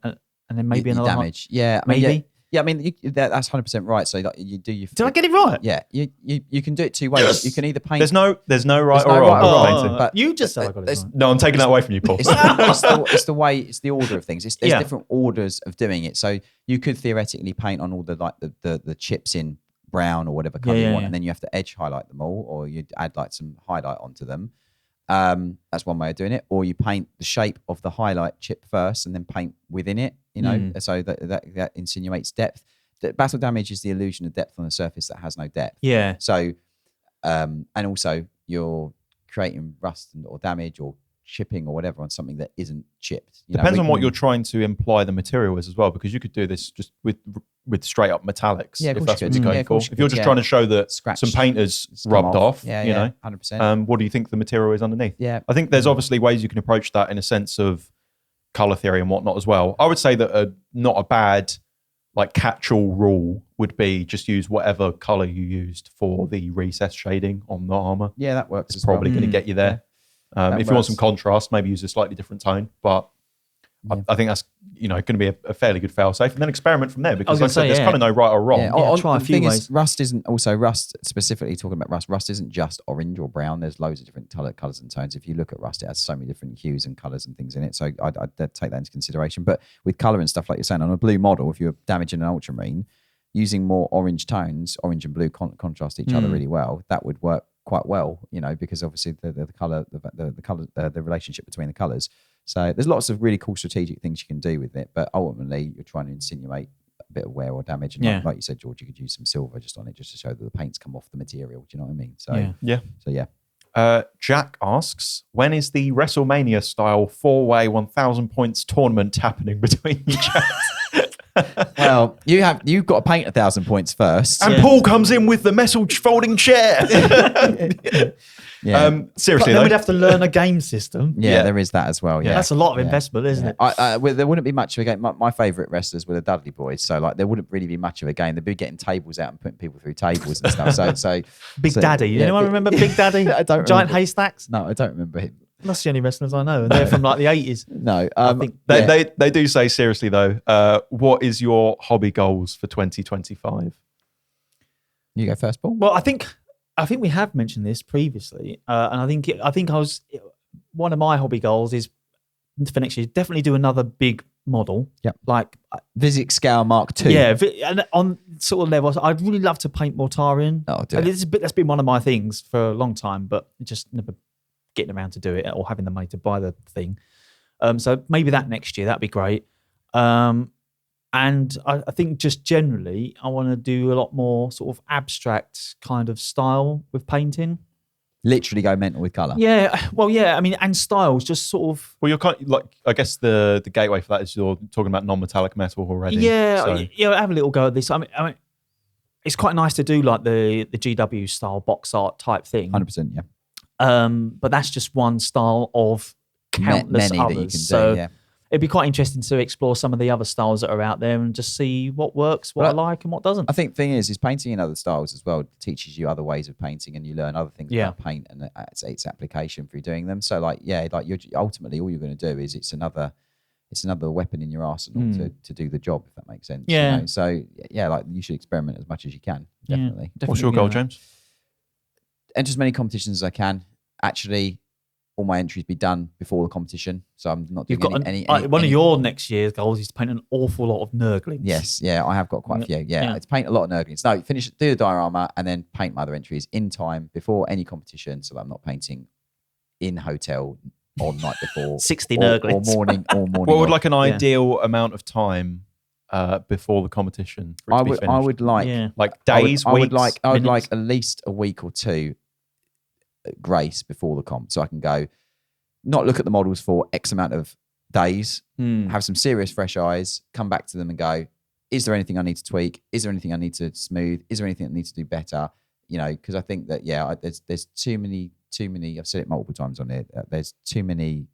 then maybe another damage. I mean, that's 100% right. So like, you do your... Did I get it right? Yeah, you can do it two ways. You can either paint... There's no right or wrong. But you just said I got it right. No, I'm taking that away from you, Paul. It's the order of things. There's different orders of doing it. So you could theoretically paint on all the chips in brown or whatever colour you want, and then you have to edge highlight them all, or you'd add like some highlight onto them. That's one way of doing it. Or you paint the shape of the highlight chip first and then paint within it, you know, so that insinuates depth. The battle damage is the illusion of depth on a surface that has no depth. Yeah. So, and also you're creating rust or damage or chipping or whatever on something that isn't chipped. Depends on what you're trying to imply the material is as well, because you could do this just with straight up metallics. Yeah, if that's what you're going for. If you're just trying to show that some paint has rubbed off, you know, 100%. What do you think the material is underneath? Yeah, I think there's obviously ways you can approach that in a sense of color theory and whatnot as well. I would say that not a bad like catch-all rule would be just use whatever color you used for the recess shading on the armor. Yeah, that works. It's probably going to get you there. If you want some contrast, maybe use a slightly different tone, but I think that's going to be a fairly good fail-safe, and then experiment from there, because like I said, there's kind of no right or wrong. Try a few ways. Rust isn't also specifically talking about rust. Rust isn't just orange or brown. There's loads of different colors and tones. If you look at rust, it has so many different hues and colors and things in it. So I'd take that into consideration. But with color and stuff like you're saying on a blue model, if you're damaging an ultramarine, using more orange tones, orange and blue contrast each other really well. That would work quite well, because obviously the color, the relationship between the colors. So there's lots of really cool strategic things you can do with it, but ultimately you're trying to insinuate a bit of wear or damage. And like you said, George, you could use some silver just on it just to show that the paint's come off the material. Do you know what I mean? So Jack asks, when is the WrestleMania style 4-way 1,000 points tournament happening between you chaps? Well, you've got to paint 1,000 points first, and Paul comes in with the metal folding chair. Seriously, then we'd have to learn a game system. There is that as well. Yeah, that's a lot of investment, isn't it? There wouldn't be much of a game. My favourite wrestlers were the Dudley Boys, so like there wouldn't really be much of a game. They'd be getting tables out and putting people through tables and stuff. So Big Daddy. Anyone remember Big Daddy? I don't Giant haystacks. No, I don't remember him. That's the only wrestlers I know, and they're from like the 80s. No, I think they do say seriously though. What is your hobby goals for 2025? You go first, Paul. Well, I think we have mentioned this previously, and I think one of my hobby goals is for next year definitely do another big model. Yeah, like Visit Scale Mark II. Yeah, and on sort of levels, I'd really love to paint Mortarion. Oh, that's been one of my things for a long time, but just never getting around to do it or having the money to buy the thing. So maybe that next year, that'd be great. And I think just generally, I want to do a lot more sort of abstract kind of style with painting. Literally go mental with colour. Yeah, well, yeah. I mean, and styles just sort of. Well, you're kind of like, I guess the gateway for that is you're talking about non-metallic metal already. Yeah, so. yeah. Have a little go at this. I mean, it's quite nice to do like the GW style box art type thing. 100%, yeah. But that's just one style of countless Many others. that you can So do, yeah. it'd be quite interesting to explore some of the other styles that are out there and just see what works, what I like, and what doesn't. I think the thing is painting in other styles as well teaches you other ways of painting, and you learn other things about paint and its application through doing them. So, like, yeah, like you're ultimately all you're going to do is it's another weapon in your arsenal to do the job, if that makes sense. Yeah. You know? So, yeah, like you should experiment as much as you can. Definitely. What's your goal, James? Enter as many competitions as I can. Actually, all my entries be done before the competition, so I'm not doing one of your next year's goals is to paint an awful lot of Nurglings. Yes, yeah, I have got quite a few. Yeah, it's paint a lot of Nurglings. No, do the diorama and then paint my other entries in time before any competition, so that I'm not painting in hotel on night before 60 Nurglings or morning. What would like an ideal amount of time before the competition? For it to be finished? I would like like days, I would weeks, like at least a week or two grace before the comp, so I can go, not look at the models for X amount of days, have some serious fresh eyes, come back to them and go, is there anything I need to tweak? Is there anything I need to smooth? Is there anything that needs to do better? You know, because I think that there's too many. I've said it multiple times on it. There's too many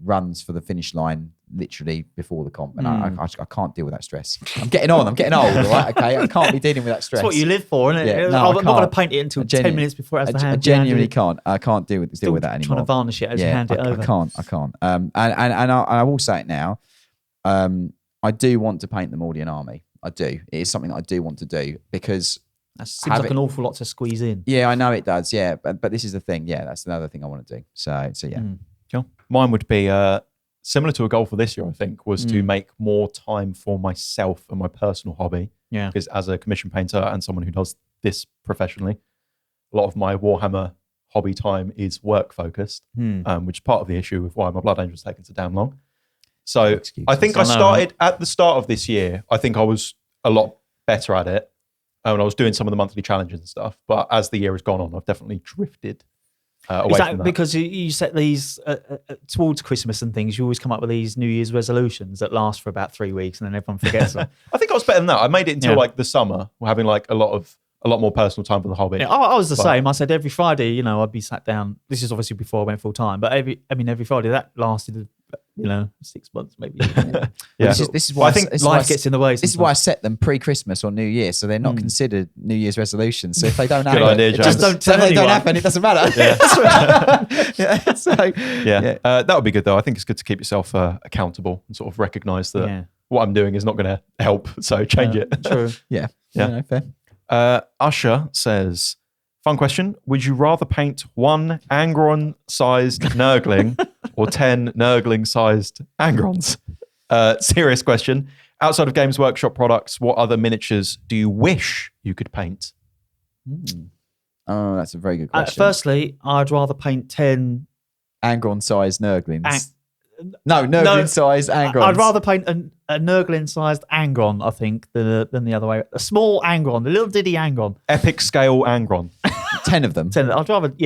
runs for the finish line literally before the comp, and I can't deal with that stress. I'm getting old, right? Okay, I can't be dealing with that stress. That's what you live for, isn't it? Yeah, no, I'm not going to paint it until 10 minutes before it has to hand. I genuinely can't. I can't deal with that anymore. Trying to varnish it as you hand it over. I can't. And I will say it now. I do want to paint the Mordian army. I do. It is something that I do want to do because that seems like an awful lot to squeeze in. Yeah, I know it does. Yeah, but this is the thing. Yeah, that's another thing I want to do. So yeah. Cool. Mine would be similar to a goal for this year, I think, was to make more time for myself and my personal hobby. Yeah. Because as a commission painter and someone who does this professionally, a lot of my Warhammer hobby time is work focused, which is part of the issue with why my Blood Angel is taking so damn long. So I think I started at the start of this year. I think I was a lot better at it when I was doing some of the monthly challenges and stuff. But as the year has gone on, I've definitely drifted away from that. Because you set these towards Christmas and things, you always come up with these New Year's resolutions that last for about 3 weeks and then everyone forgets them. I think I was better than that. I made it until like the summer, having like a lot more personal time for the hobby. Yeah, I was the same. I said every Friday, I'd be sat down. This is obviously before I went full time, but every Friday that lasted 6 months maybe. This is why I think life gets in the way. This is why I set them pre-Christmas or New Year, so they're not considered New Year's resolutions. So if they don't happen, just don't tell anyone. They don't happen, it doesn't matter. That would be good though. I think it's good to keep yourself accountable and sort of recognise that what I'm doing is not going to help. So change it. True. Yeah. Fair. Usher says, fun question. Would you rather paint 1 Angron-sized Nurgling or 10 Nurgling-sized Angrons? Serious question. Outside of Games Workshop products, what other miniatures do you wish you could paint? Oh, that's a very good question. Firstly, I'd rather paint 10 Angron-sized Nurglings. Nurgling-sized Angrons. I'd rather paint a Nurgling-sized Angron, I think, than the other way. A small Angron, a little diddy Angron. Epic scale Angron. 10 of them. 10. I'd rather, of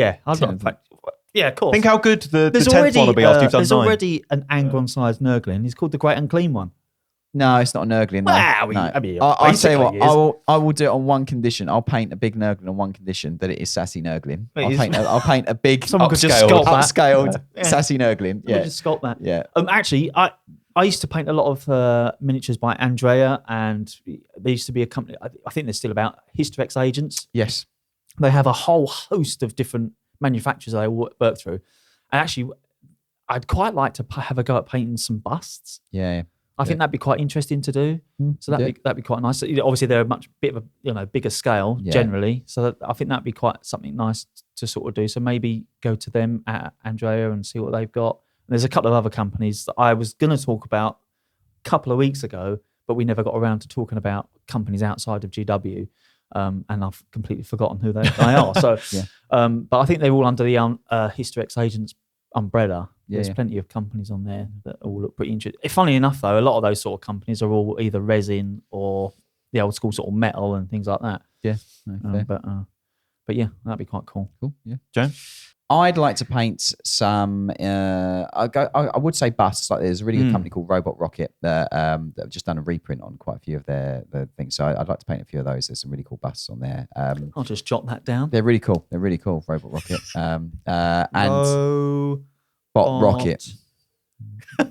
course. Think how good the 10th one will be after you've done 9. There's already an Angron-sized Nurgling. He's called the Great Unclean One. No, it's not a Nurgling. Wow, no. I'll tell you what. I will do it on one condition. I'll paint a big Nurgling on one condition, that it is sassy Nurgling. I'll paint a big upscaled sassy Nurgling. Yeah, just sculpt that. Yeah. Actually, I used to paint a lot of miniatures by Andrea, and there used to be a company. I think they're still about Hysterex Agents. Yes. They have a whole host of different manufacturers they work through, and actually, I'd quite like to have a go at painting some busts. Yeah. I think that'd be quite interesting to do. So that'd be quite nice. So, obviously, they're a much bit of a bigger scale generally. So I think that'd be quite something nice to sort of do. So maybe go to them at Andrea and see what they've got. And there's a couple of other companies that I was going to talk about a couple of weeks ago, but we never got around to talking about companies outside of GW. And I've completely forgotten who they are. So, but I think they're all under the Hysterex Agents umbrella. There's plenty of companies on there that all look pretty interesting. Funnily enough, though, a lot of those sort of companies are all either resin or the old school sort of metal and things like that. Yeah. No, but yeah, that'd be quite cool. cool. Yeah. James? I'd like to paint some. I would say busts. Like there's a really good company called Robot Rocket that have just done a reprint on quite a few of their things. So I'd like to paint a few of those. There's some really cool busts on there. I'll just jot that down. They're really cool. Robot Rocket and Robot Rocket.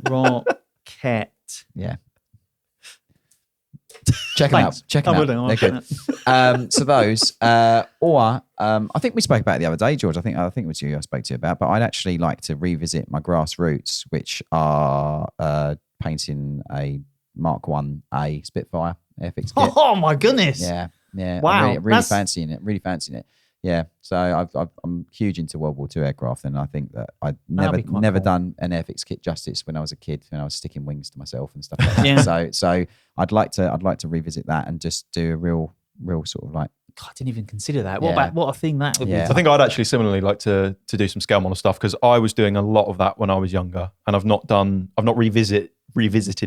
Rocket. Yeah. Check them out. Check them out. They're good. So those, or I think we spoke about it the other day, George. I think it was you I spoke to you about. But I'd actually like to revisit my grassroots, which are painting a Mark 1A Spitfire airfix kit. Oh my goodness! Yeah. Wow. I'm really fancying it. Yeah. So I'm huge into World War II aircraft, and I think that I'd never cool. done an airfix kit justice when I was a kid, when I was sticking wings to myself and stuff like that. So I'd like to revisit that and just do a real sort of like. God, I didn't even consider that. What a thing that would be. I think I'd actually similarly like to do some scale model stuff, because I was doing a lot of that when I was younger, and I've not revisited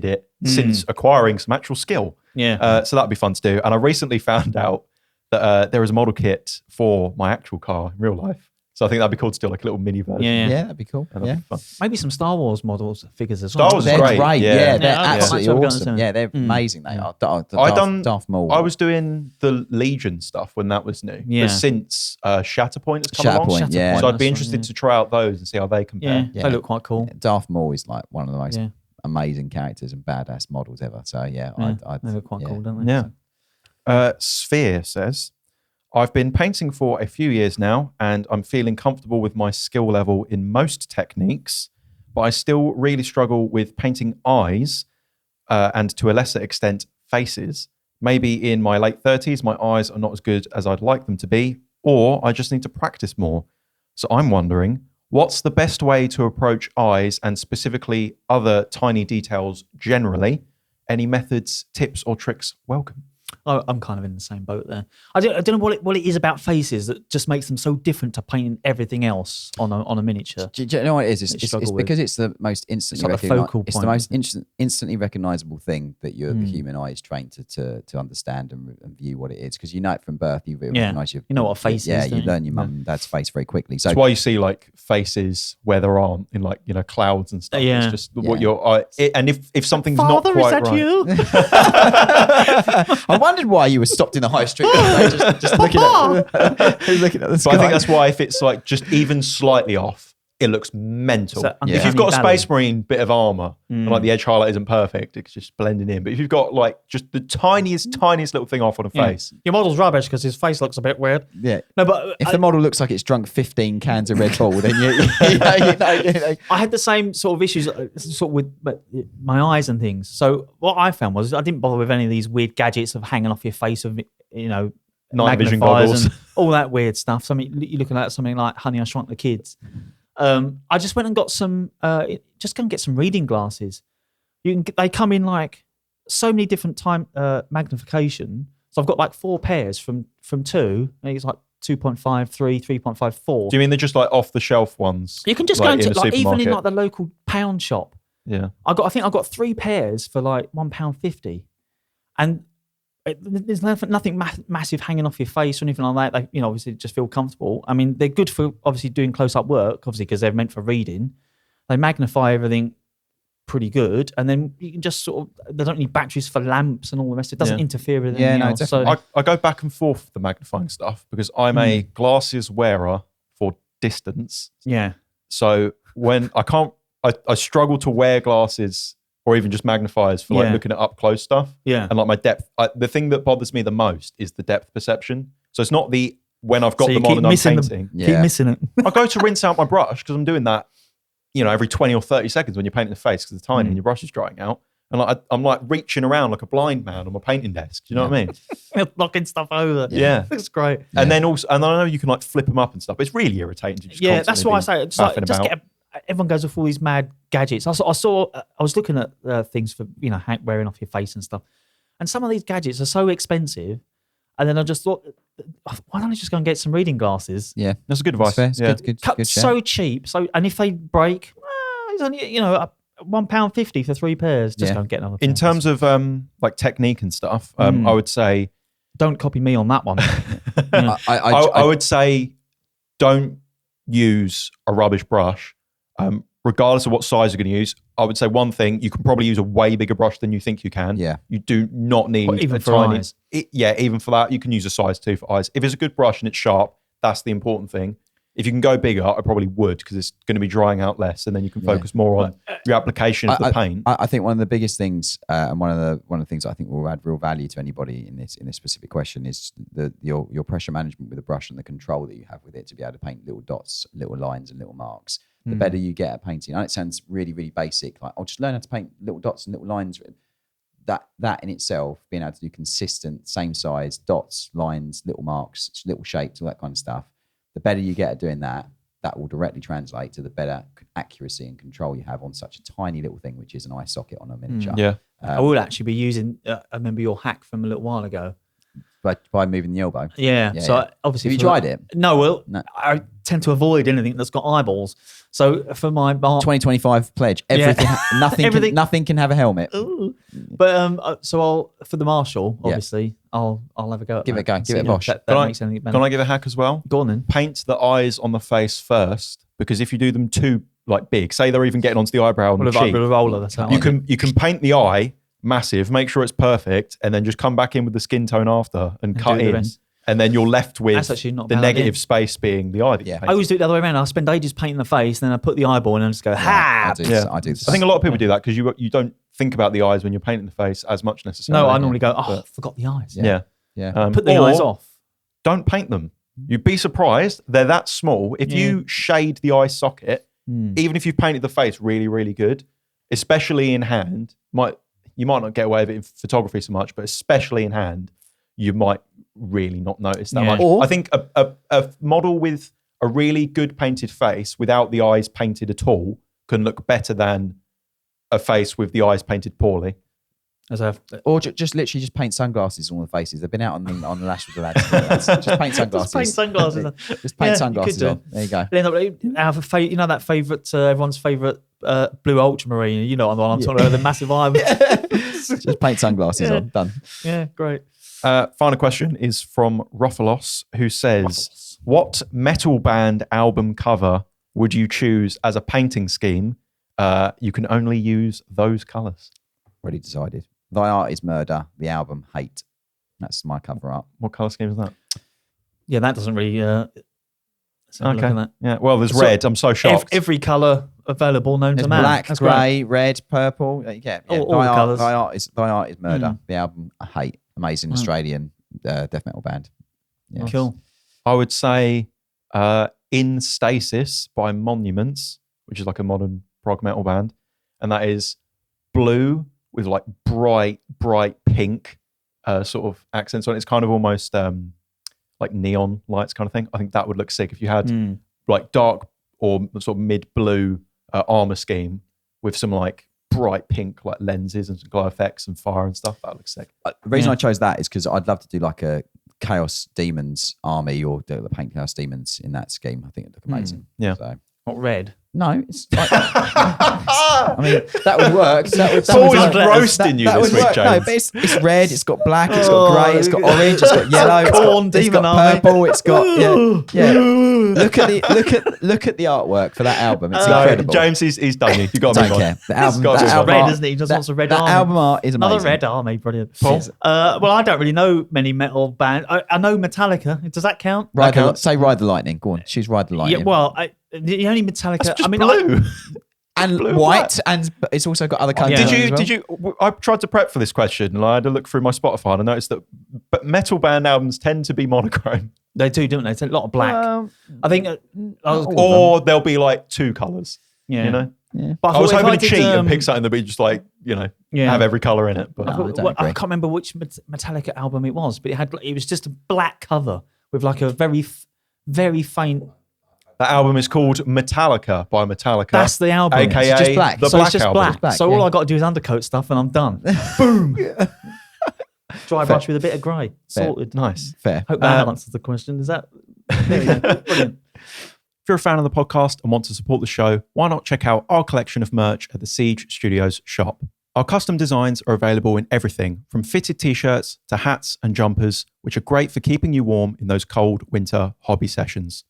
it since acquiring some actual skill. Yeah. So that'd be fun to do. And I recently found out that there is a model kit for my actual car in real life. So I think that'd be cool to do like a little mini version. Yeah, that'd be cool. That'd be fun. Maybe some Star Wars models figures as Star well. Wars is They're great. Yeah, they're Yeah, absolutely awesome. awesome. Yeah, they're amazing. They are. Darth Maul. I was doing the Legion stuff when that was new. Yeah. But since Shatterpoint has come along. Shatterpoint, yeah. So I'd be interested to try out those and see how they compare. Yeah, they look quite cool. Darth Maul is like one of the most amazing characters and badass models ever. So I'd they look quite cool, don't they? Yeah. Sphere says, I've been painting for a few years now, and I'm feeling comfortable with my skill level in most techniques, but I still really struggle with painting eyes and to a lesser extent faces. Maybe in my late 30s, my eyes are not as good as I'd like them to be, or I just need to practice more. So I'm wondering, what's the best way to approach eyes and specifically other tiny details generally? Any methods, tips, or tricks welcome? I'm kind of in the same boat there. I don't know what it is about faces that just makes them so different to painting everything else on a miniature. Do you know what it is? It's because it's the most instantly It's like the focal It's the point, most instantly recognizable thing that the human eye is trained to understand and view what it is. Because you know it from birth, you recognize you know what a face is. Yeah, you don't learn your mum and dad's face very quickly. So that's why you see like faces where there aren't in like clouds and stuff. Yeah. It's just what your eye. And if something's Father, not quite is that right, you? I wondered why you were stopped in the high street the other day, just looking at the sky. But I think that's why if it's like just even slightly off, it looks mental. So, If you've got a Space Marine bit of armor and like the edge highlight isn't perfect, it's just blending in. But if you've got like just the tiniest little thing off on a face, Your model's rubbish because his face looks a bit weird. Yeah. No, but If the model looks like it's drunk 15 cans of Red Bull, then you know. I had the same sort of issues sort of with my eyes and things. So what I found was I didn't bother with any of these weird gadgets of hanging off your face of, night vision magnifiers goggles, and all that weird stuff. So I mean, you're looking at something like Honey, I Shrunk the Kids. I just went and got some, just go and get some reading glasses. They come in like so many different magnification. So I've got like 4 pairs from 2. I think it's like 2.5, 3, 3.5, 4. Do you mean they're just like off the shelf ones? You can just like go into in a like even in supermarket? like the local pound shop. Yeah. I think I've got 3 pairs for like £1.50, and there's nothing massive hanging off your face or anything like that. They, obviously just feel comfortable. I mean, they're good for obviously doing close-up work, obviously because they're meant for reading. They magnify everything pretty good, and then you can just sort of, they don't need batteries for lamps and all the rest. It doesn't interfere with anything else. Definitely. So I go back and forth with the magnifying stuff because I'm a glasses wearer for distance. yeah, So when I struggle to wear glasses or even just magnifiers for like looking at up close stuff. Yeah. And like my depth, the thing that bothers me the most is the depth perception. So it's not when I've got them on and I'm painting. Keep missing it. I go to rinse out my brush because I'm doing that, every 20 or 30 seconds when you're painting the face because it's tiny and your brush is drying out. And like I'm like reaching around like a blind man on my painting desk. Do you know what I mean? Knocking stuff over. Yeah. That's great. And then also, and I know you can like flip them up and stuff, but it's really irritating to just That's why I say it's like, just about. everyone goes with all these mad gadgets. I was looking at things for wearing off your face and stuff, and some of these gadgets are so expensive. And then I just thought, why don't I just go and get some reading glasses? Yeah, That's a good advice. It's Yeah. good So cheap. And if they break, it's only, £1.50 for 3 pairs. Just don't get another pair. In terms of like technique and stuff, I would say don't copy me on that one. I would say don't use a rubbish brush, regardless of what size you're going to use. I would say one thing: you can probably use a way bigger brush than you think you can. Yeah, you do not need even for eyes. Even for that, you can use a size 2 for eyes. If it's a good brush and it's sharp, that's the important thing. If you can go bigger, I probably would, because it's going to be drying out less, and then you can focus more on your application of the paint. I think one of the biggest things, and one of the things I think will add real value to anybody in this specific question is your pressure management with the brush and the control that you have with it to be able to paint little dots, little lines, and little marks. The better you get at painting, I know it sounds really, really basic. Like, I'll just learn how to paint little dots and little lines. That in itself, being able to do consistent, same size dots, lines, little marks, little shapes, all that kind of stuff. The better you get at doing that, that will directly translate to the better accuracy and control you have on such a tiny little thing, which is an eye socket on a miniature. Yeah. I would actually be using, I remember your hack from a little while ago. By moving the elbow. Yeah. So obviously, have you tried it? No. I tend to avoid anything that's got eyeballs. So for my 2025 pledge, everything, nothing can have a helmet. Ooh. But for the Marshall, obviously, I'll have a go. Give it a go. Give it a bosh. That makes anything better. Can I give a hack as well? Go on then. Paint the eyes on the face first, because if you do them too big, say they're even getting onto the eyebrow and the cheek, you can paint the eye massive, make sure it's perfect, and then just come back in with the skin tone after and cut in, and then you're left with the negative space being the eye that you paint. I always do it the other way around. I spend ages painting the face, then I put the eyeball in and just go, ha! I do this. I think a lot of people do that because you don't think about the eyes when you're painting the face as much necessarily. No, I normally go, I forgot the eyes. Yeah. Put the eyes off. Don't paint them. You'd be surprised. They're that small. If you shade the eye socket, even if you've painted the face really, really good, especially in hand, you might not get away with it in photography so much, but especially in hand, you might really not notice that much. I think a model with a really good painted face without the eyes painted at all can look better than a face with the eyes painted poorly. Or just literally paint sunglasses on the faces. They've been out on the lash with the lads. Just paint sunglasses. Just paint sunglasses. Just paint sunglasses on. There you go. I have that favourite, everyone's favourite blue ultramarine. You know what I'm talking about, the massive eye. Just paint sunglasses on. Done. Yeah, great. Final question is from Roffalos, who says, what metal band album cover would you choose as a painting scheme? You can only use those colours. Already decided. Thy Art is Murder, the album Hate. That's my cover art. What colour scheme is that? Yeah, that doesn't really... okay. Yeah. Well, there's red. I'm so shocked. Every colour available known to man. Black, grey, red, purple. Yeah. All the colours. Thy Art is Murder, the album Hate. Amazing Australian death metal band. Yeah. Cool. I would say In Stasis by Monuments, which is like a modern prog metal band. And that is blue with like bright pink sort of accents on it. It's kind of almost like neon lights kind of thing. I think that would look sick if you had like dark or sort of mid-blue armor scheme with some like bright pink like lenses and some glow effects and fire and stuff. That looks sick. The reason I chose that is because I'd love to do like a Chaos Demons army or do the paint Chaos Demons in that scheme. I think it'd look amazing. Yeah. So. Not red. No, it's like, I mean, that would work. It's always roasting you this week, James. No, but it's red, it's got black, it's got grey, it's got orange, it's got yellow, it's got purple, it's got Look at the artwork for that album. It's incredible. James, he's done you. You got to move on. Care. The album, red, isn't it? He just wants a red army. That album art is amazing. Another red army, brilliant. Paul? Well, I don't really know many metal bands. I know Metallica. Does that count? Say Ride the Lightning. Go on, choose Ride the Lightning. Yeah, well, the only Metallica. That's just blue. And blue white, and it's also got other colours. Did you? I tried to prep for this question, and I had to look through my Spotify, and I noticed that metal band albums tend to be monochrome. They do, don't they? It's a lot of black. I think, or there'll be like two colours. Yeah, you know. Yeah. But I was hoping to cheat and pick something that be just like have every colour in it. But I can't remember which Metallica album it was, but it was just a black cover with like a very faint. That album is called Metallica by Metallica. That's the album. AKA it's just black. the so Black it's just Album. black. So all I got to do is undercoat stuff and I'm done. Boom. Dry brush with a bit of grey. Sorted. Nice. Fair. Hope that answers the question. Is that? There we go. Brilliant. If you're a fan of the podcast and want to support the show, why not check out our collection of merch at the Siege Studios shop? Our custom designs are available in everything from fitted t-shirts to hats and jumpers, which are great for keeping you warm in those cold winter hobby sessions.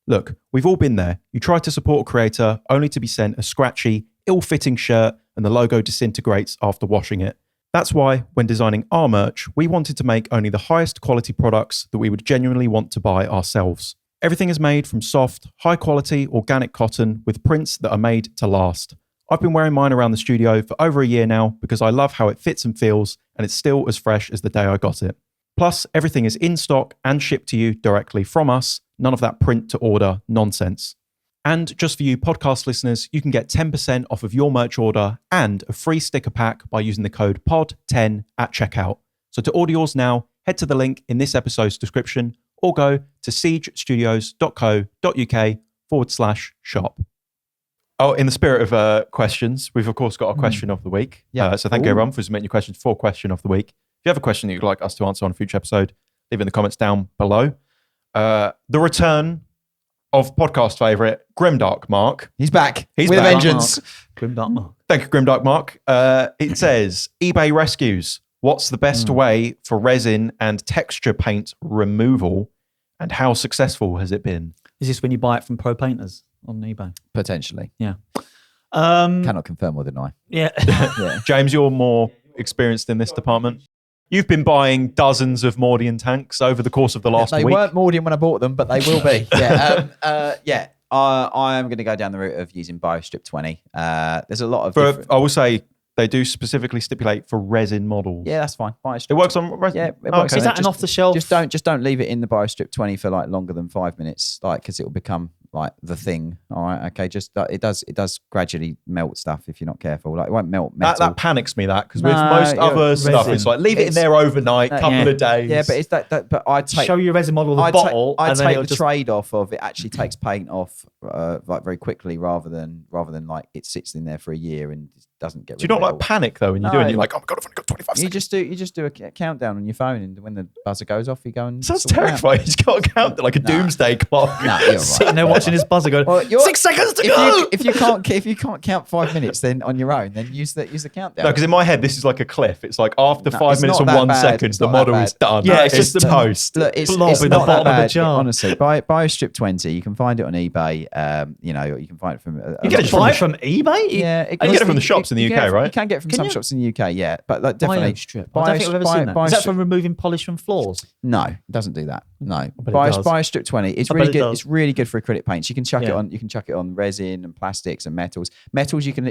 Look, we've all been there. You try to support a creator only to be sent a scratchy, ill-fitting shirt and the logo disintegrates after washing it. That's why, when designing our merch, we wanted to make only the highest quality products that we would genuinely want to buy ourselves. Everything is made from soft, high-quality, organic cotton with prints that are made to last. I've been wearing mine around the studio for over a year now because I love how it fits and feels, and it's still as fresh as the day I got it. Plus, everything is in stock and shipped to you directly from us. None of that print-to-order nonsense. And just for you podcast listeners, you can get 10% off of your merch order and a free sticker pack by using the code POD10 at checkout. So to order yours now, head to the link in this episode's description or go to siegestudios.co.uk/shop. Oh, in the spirit of questions, we've of course got our question of the week. Yeah. So thank you everyone for submitting your questions for question of the week. If you have a question that you'd like us to answer on a future episode, leave it in the comments down below. The return of podcast favourite, Grimdark Mark. He's back. He's with back. a vengeance. Grimdark Mark. Thank you, Grimdark Mark. It says, eBay rescues. What's the best way for resin and texture paint removal, and how successful has it been? Is this when you buy it from pro painters on eBay? Potentially. Yeah. Cannot confirm or deny. Yeah. Yeah. James, you're more experienced in this department. You've been buying dozens of Mordian tanks over the course of the last They week. weren't Mordian when I bought them, but they will be. Yeah. I am going to go down the route of using BioStrip 20. There's a lot of different... I will say they do specifically stipulate for resin models. Yeah, that's fine. BioStrip It works on resin? Yeah, it Oh, works. okay. Is that an off the shelf? Just don't leave it in the BioStrip 20 for like longer than 5 minutes, like because it will become like the thing. All right, okay. Just it does gradually melt stuff if you're not careful. Like it won't melt metal. That panics me. That because with No, most yeah, other stuff, resin. it's like leave it in there overnight, couple of days. Yeah, but it's that. But I take Show your resin model of the I bottle. I and then take it'll the just... trade off of it actually takes paint off like very quickly rather than like it sits in there for a year and doesn't get. Do you not like panic though when you're doing it? You're like, oh my god, I've only got 25 seconds. You just do a countdown on your phone, and when the buzzer goes off, you go and. Sounds sort it out. terrifying. He's got a count like a doomsday clock. Nah, you're right. sitting there watching his buzzer going, Well, 6 seconds to go. If you can't count 5 minutes, then on your own, then use the countdown. No, because in my head this is like a cliff. It's like after 5 it's minutes not and that 1 bad. second, It's the not that model bad. is done. Yeah, it's just the toast. Look, it's blob it's in the not bottom that of the bad. jar. Honestly, BioStrip 20, you can find it on eBay. You can find it from. You get it from eBay? Yeah, You get it from the shops in the UK, right? You can get it from some shops in the UK, yeah, but like definitely. BioStrip. I don't think I've ever seen that. Is that for removing polish from floors? No, it doesn't do that. No, bet it does. BioStrip 20. It's I bet really it good. does. It's really good for acrylic paints. You can chuck it Yeah. on. You can chuck it on resin and plastics and metals. Metals, you can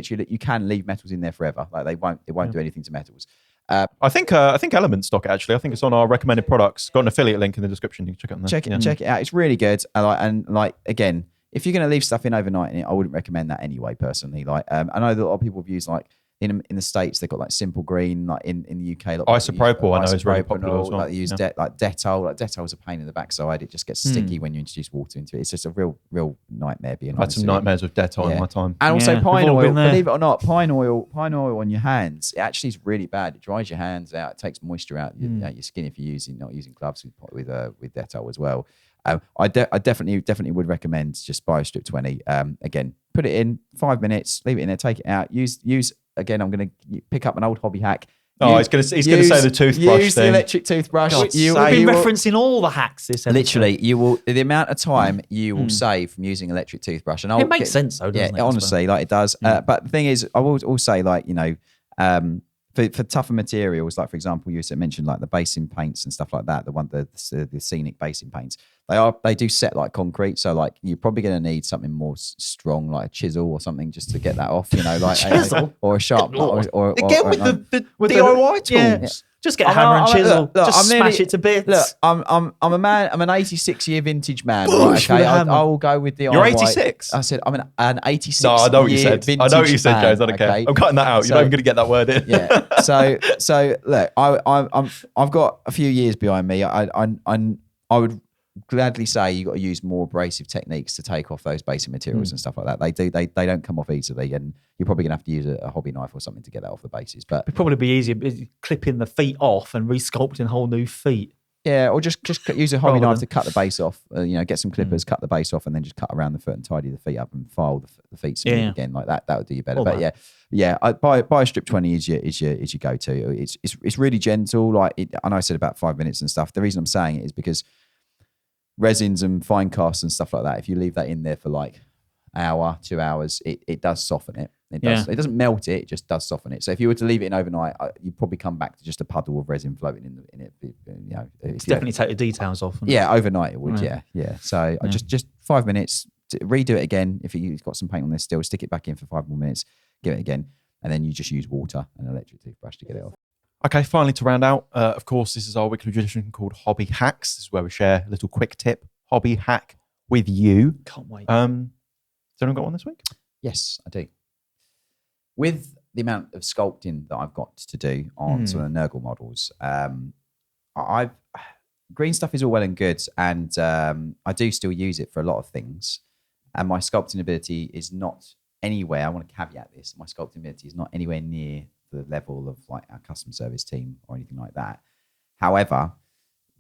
leave metals in there forever. Like it won't do anything to metals. I think Element stock it actually. I think it's on our recommended products. Got an affiliate link in the description. You can check it on there. Check it out. It's really good. And again, if you're going to leave stuff in overnight in it, I wouldn't recommend that anyway. Personally, I know that a lot of people have used like. In the States, they've got like Simple Green. Like in the UK, Isopropyl, I know is really popular as well. Like they use Dettol. Like Dettol's a pain in the backside. It just gets sticky when you introduce water into it. It's just a real nightmare. Being I had some nightmares with Dettol in my time. And also Yeah, pine we've all oil. been there. Believe it or not, pine oil on your hands. It actually is really bad. It dries your hands out. It takes moisture out your skin if you're not using gloves with Dettol as well. I definitely would recommend just BioStrip 20. Again, put it in 5 minutes, leave it in there, take it out. Use again. I'm going to pick up an old hobby hack. He's going to say the toothbrush Use thing. the electric toothbrush. We've been referencing all the hacks this episode. Literally, the amount of time you will save from using electric toothbrush. And It makes sense though, doesn't it? Honestly, like it does. But the thing is, I will say, like, for tougher materials, like for example, you mentioned like the basing paints and stuff like that. The scenic basing paints. They do set like concrete, so like you're probably going to need something more strong, like a chisel or something, just to get that off. Like Chisel? or a sharp or Again with the with DIY tools. Yeah. Just get a hammer and chisel. Just smash it to bits. Look, I'm a man. I'm an 86-year vintage man. Bush Right, with okay, a hammer. I will go with DIY. You're 86? I said I'm an 86. No, I know what you said. Vintage I know what you said, man, James. I don't care. okay? I'm cutting that out. You're not even going to get that word in. Yeah. So look, I've got a few years behind me. I would gladly say you got to use more abrasive techniques to take off those basic materials and stuff like that. They don't come off easily, and you're probably gonna have to use a hobby knife or something to get that off the bases. But It'd probably be easier clipping the feet off and resculpting whole new feet. Yeah, or just use a hobby Rather knife than- to cut the base off. Get some clippers, cut the base off, and then just cut around the foot and tidy the feet up and file the feet smooth Yeah. again like that. That would do you better. All But right. buy a strip 20 is your go to. It's really gentle. Like I know I said about 5 minutes and stuff. The reason I'm saying it is because resins and fine casts and stuff like that. If you leave that in there for like hour, 2 hours, it does soften it. It does. Yeah. It doesn't melt it. It just does soften it. So if you were to leave it in overnight, you'd probably come back to just a puddle of resin floating in it. Definitely take the details off. wouldn't it? Yeah, overnight it would. Yeah. Yeah. So I just 5 minutes. Redo it again. If you've got some paint on there still, stick it back in for 5 more minutes. Give it again, and then you just use water and an electric toothbrush to get it off. Okay, finally to round out, of course, this is our weekly tradition called Hobby Hacks. This is where we share a little quick tip, hobby hack with you. Can't wait. Does anyone got one this week? Yes, I do. With the amount of sculpting that I've got to do on some of the Nurgle models, green stuff is all well and good, and I do still use it for a lot of things. And my sculpting ability is not anywhere. I want to caveat this: my sculpting ability is not anywhere near the level of like our customer service team or anything like that. However,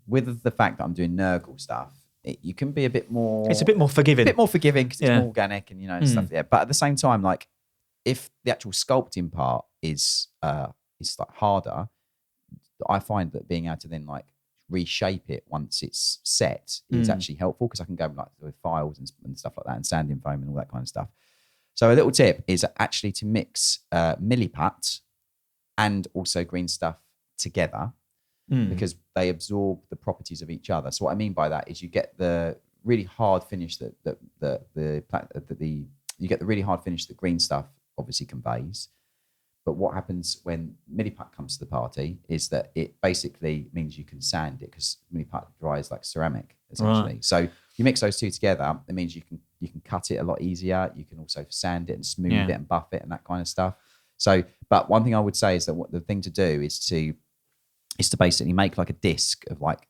with the fact that I'm doing Nurgle stuff, you can be a bit more. It's a bit more forgiving. Because it's more organic and and stuff. Yeah, but at the same time, like if the actual sculpting part is like harder, I find that being able to then like reshape it once it's set is actually helpful because I can go like with files and stuff like that and sanding foam and all that kind of stuff. So a little tip is actually to mix milliput and also green stuff together because they absorb the properties of each other. So what I mean by that is you get the really hard finish that green stuff obviously conveys. But what happens when milliput comes to the party is that it basically means you can sand it because milliput dries like ceramic essentially. Right. So you mix those two together, it means you can cut it a lot easier. You can also sand it and smooth it and buff it and that kind of stuff. So, but one thing I would say is that what the thing to do is to basically make like a disc of like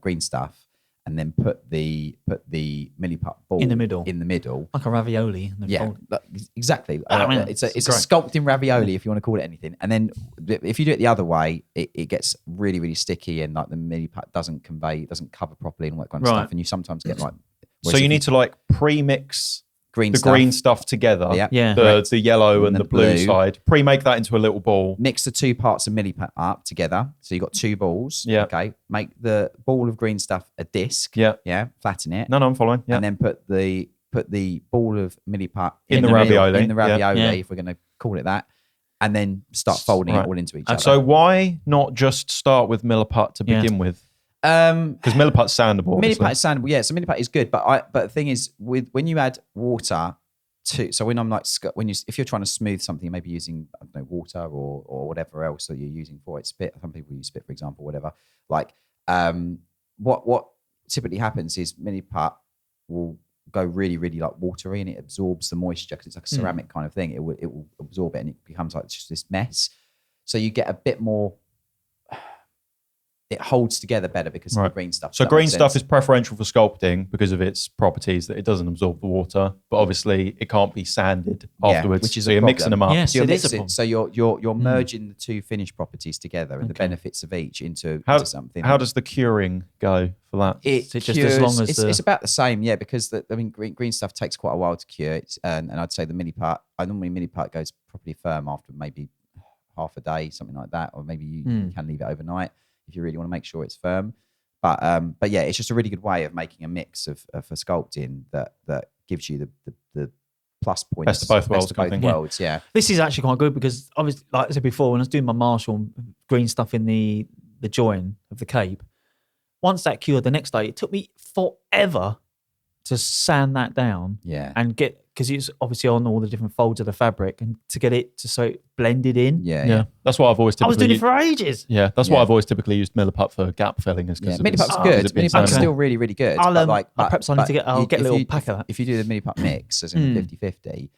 green stuff and then put the milliput ball In the middle. Like a ravioli. And then fold it. exactly. Man, It's a great. sculpting ravioli if you want to call it anything. And then if you do it the other way, it gets really, really sticky and like the milliput doesn't cover properly and all that kind of Right. stuff. And you sometimes get like. So you need to like pre-mix green stuff together. Yeah. The yellow and the blue side. Pre-make that into a little ball. Mix the two parts of milliput up together. So you've got two balls. Yeah. Okay. Make the ball of green stuff a disc. Yeah. Yeah. Flatten it. No, I'm following. Yeah. And then put the ball of milliput In the middle, ravioli. in the ravioli, Yeah. if we're going to call it that, and then start folding it all into each And other. so why not just start with milliput to begin with? Because milliput's sandable. obviously. Milliput is sandable, yeah. So milliput is good, but the thing is, when you add water to, so when I'm like, if you're trying to smooth something, maybe using I don't know water or whatever else that you're using for it, spit. Some people use spit, for example, whatever. Like, what typically happens is milliput will go really, really like watery, and it absorbs the moisture because it's like a ceramic kind of thing. It will absorb it, and it becomes like just this mess. So you get a bit more. It holds together better because of the green stuff. So green stuff is preferential for sculpting because of its properties that it doesn't absorb the water, but obviously it can't be sanded afterwards. Which is so a you're problem. mixing them up. Yes, So you're it is a mixing, problem. so you're merging the two finished properties together and the benefits of each into something. How does the curing go for that? Is it just as long as it's about the same, yeah. Because green stuff takes quite a while to cure, and I'd say the milliput goes properly firm after maybe half a day, something like that, or maybe you can leave it overnight if you really want to make sure it's firm. But yeah, it's just a really good way of making a mix for sculpting that gives you the plus points. Best of both worlds kind of thing. worlds, yeah. This is actually quite good because obviously, like I said before, when I was doing my Marshall green stuff in the join of the cape, once that cured the next day, it took me forever to sand that down. Yeah. And because it's obviously on all the different folds of the fabric and to get it so it blended in. Yeah. That's why I've always typically. I was doing it for ages. Yeah, that's why I've always typically used milliput for gap filling. Is because milliput's good. Milliput's still really, really good. Perhaps I need to get. I'll get a little pack of that. If you do the milliput mix, as in 50-50,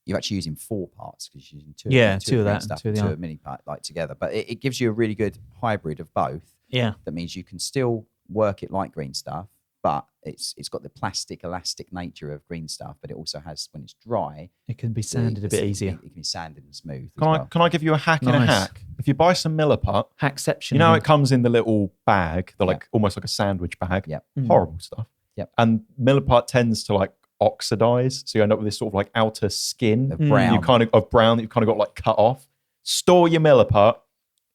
you're actually using 4 parts because you're using two of that, stuff, two of the two other. of milliput like together. But it gives you a really good hybrid of both. Yeah. That means you can still work it like green stuff, but it's got the plastic elastic nature of green stuff, but it also has, when it's dry, It can be sanded a bit easier. It can be sanded and smooth. Can I give you a hack in a Nice. hack? If you buy some Milliput, Hackception. you know I it think. comes in the little bag, the Yeah. like almost like a sandwich bag. Yep. Horrible stuff. Yep. And Milliput tends to like oxidize, so you end up with this sort of like outer skin Of brown. You kind of brown that you've kind of got like cut off. Store your Milliput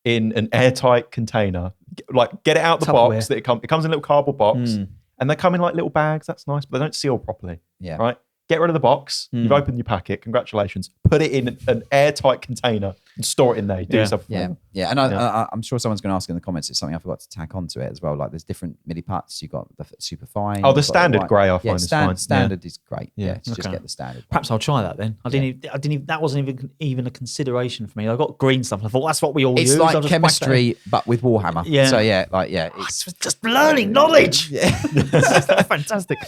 in an airtight container. Like get it out the Tupperware. box. That it comes in a little cardboard box, and they come in like little bags. That's nice, but they don't seal properly. Yeah. Right. Get rid of the box. You've opened your packet. Congratulations. Put it in an airtight container and store it in there. Do yourself a Yeah, favour. yeah, and I'm sure someone's going to ask in the comments. It's something I forgot to tack onto it as well. Like there's different midi putts. You got the super fine. Oh, the you've got standard white. grey I find is fine. Standard is great. Yeah. Yeah, just Okay. get the standard. Perhaps I'll try that then. I didn't even, that wasn't even a consideration for me. I got green stuff. And I thought that's what we all It's use. I'll like just whack that in. chemistry, but with Warhammer. Yeah. So yeah, It's just learning knowledge. Fantastic.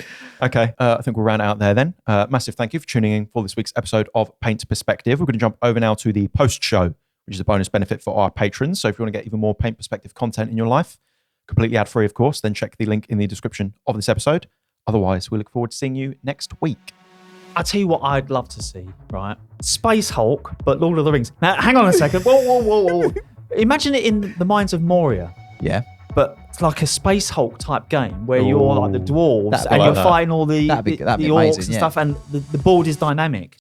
Okay, I think we'll round it out there then. Massive thank you for tuning in for this week's episode of Paint Perspective. We're going to jump over now to the post-show, which is a bonus benefit for our patrons. So if you want to get even more Paint Perspective content in your life, completely ad-free, of course, then check the link in the description of this episode. Otherwise, we look forward to seeing you next week. I'll tell you what I'd love to see, right? Space Hulk, but Lord of the Rings. Now, hang on a second. Whoa. Imagine it in the Mines of Moria, yeah. but it's like a Space Hulk type game where you're like the dwarves That'd be and like you're that. fighting all the That'd be orcs amazing, and yeah. stuff, and the board is dynamic.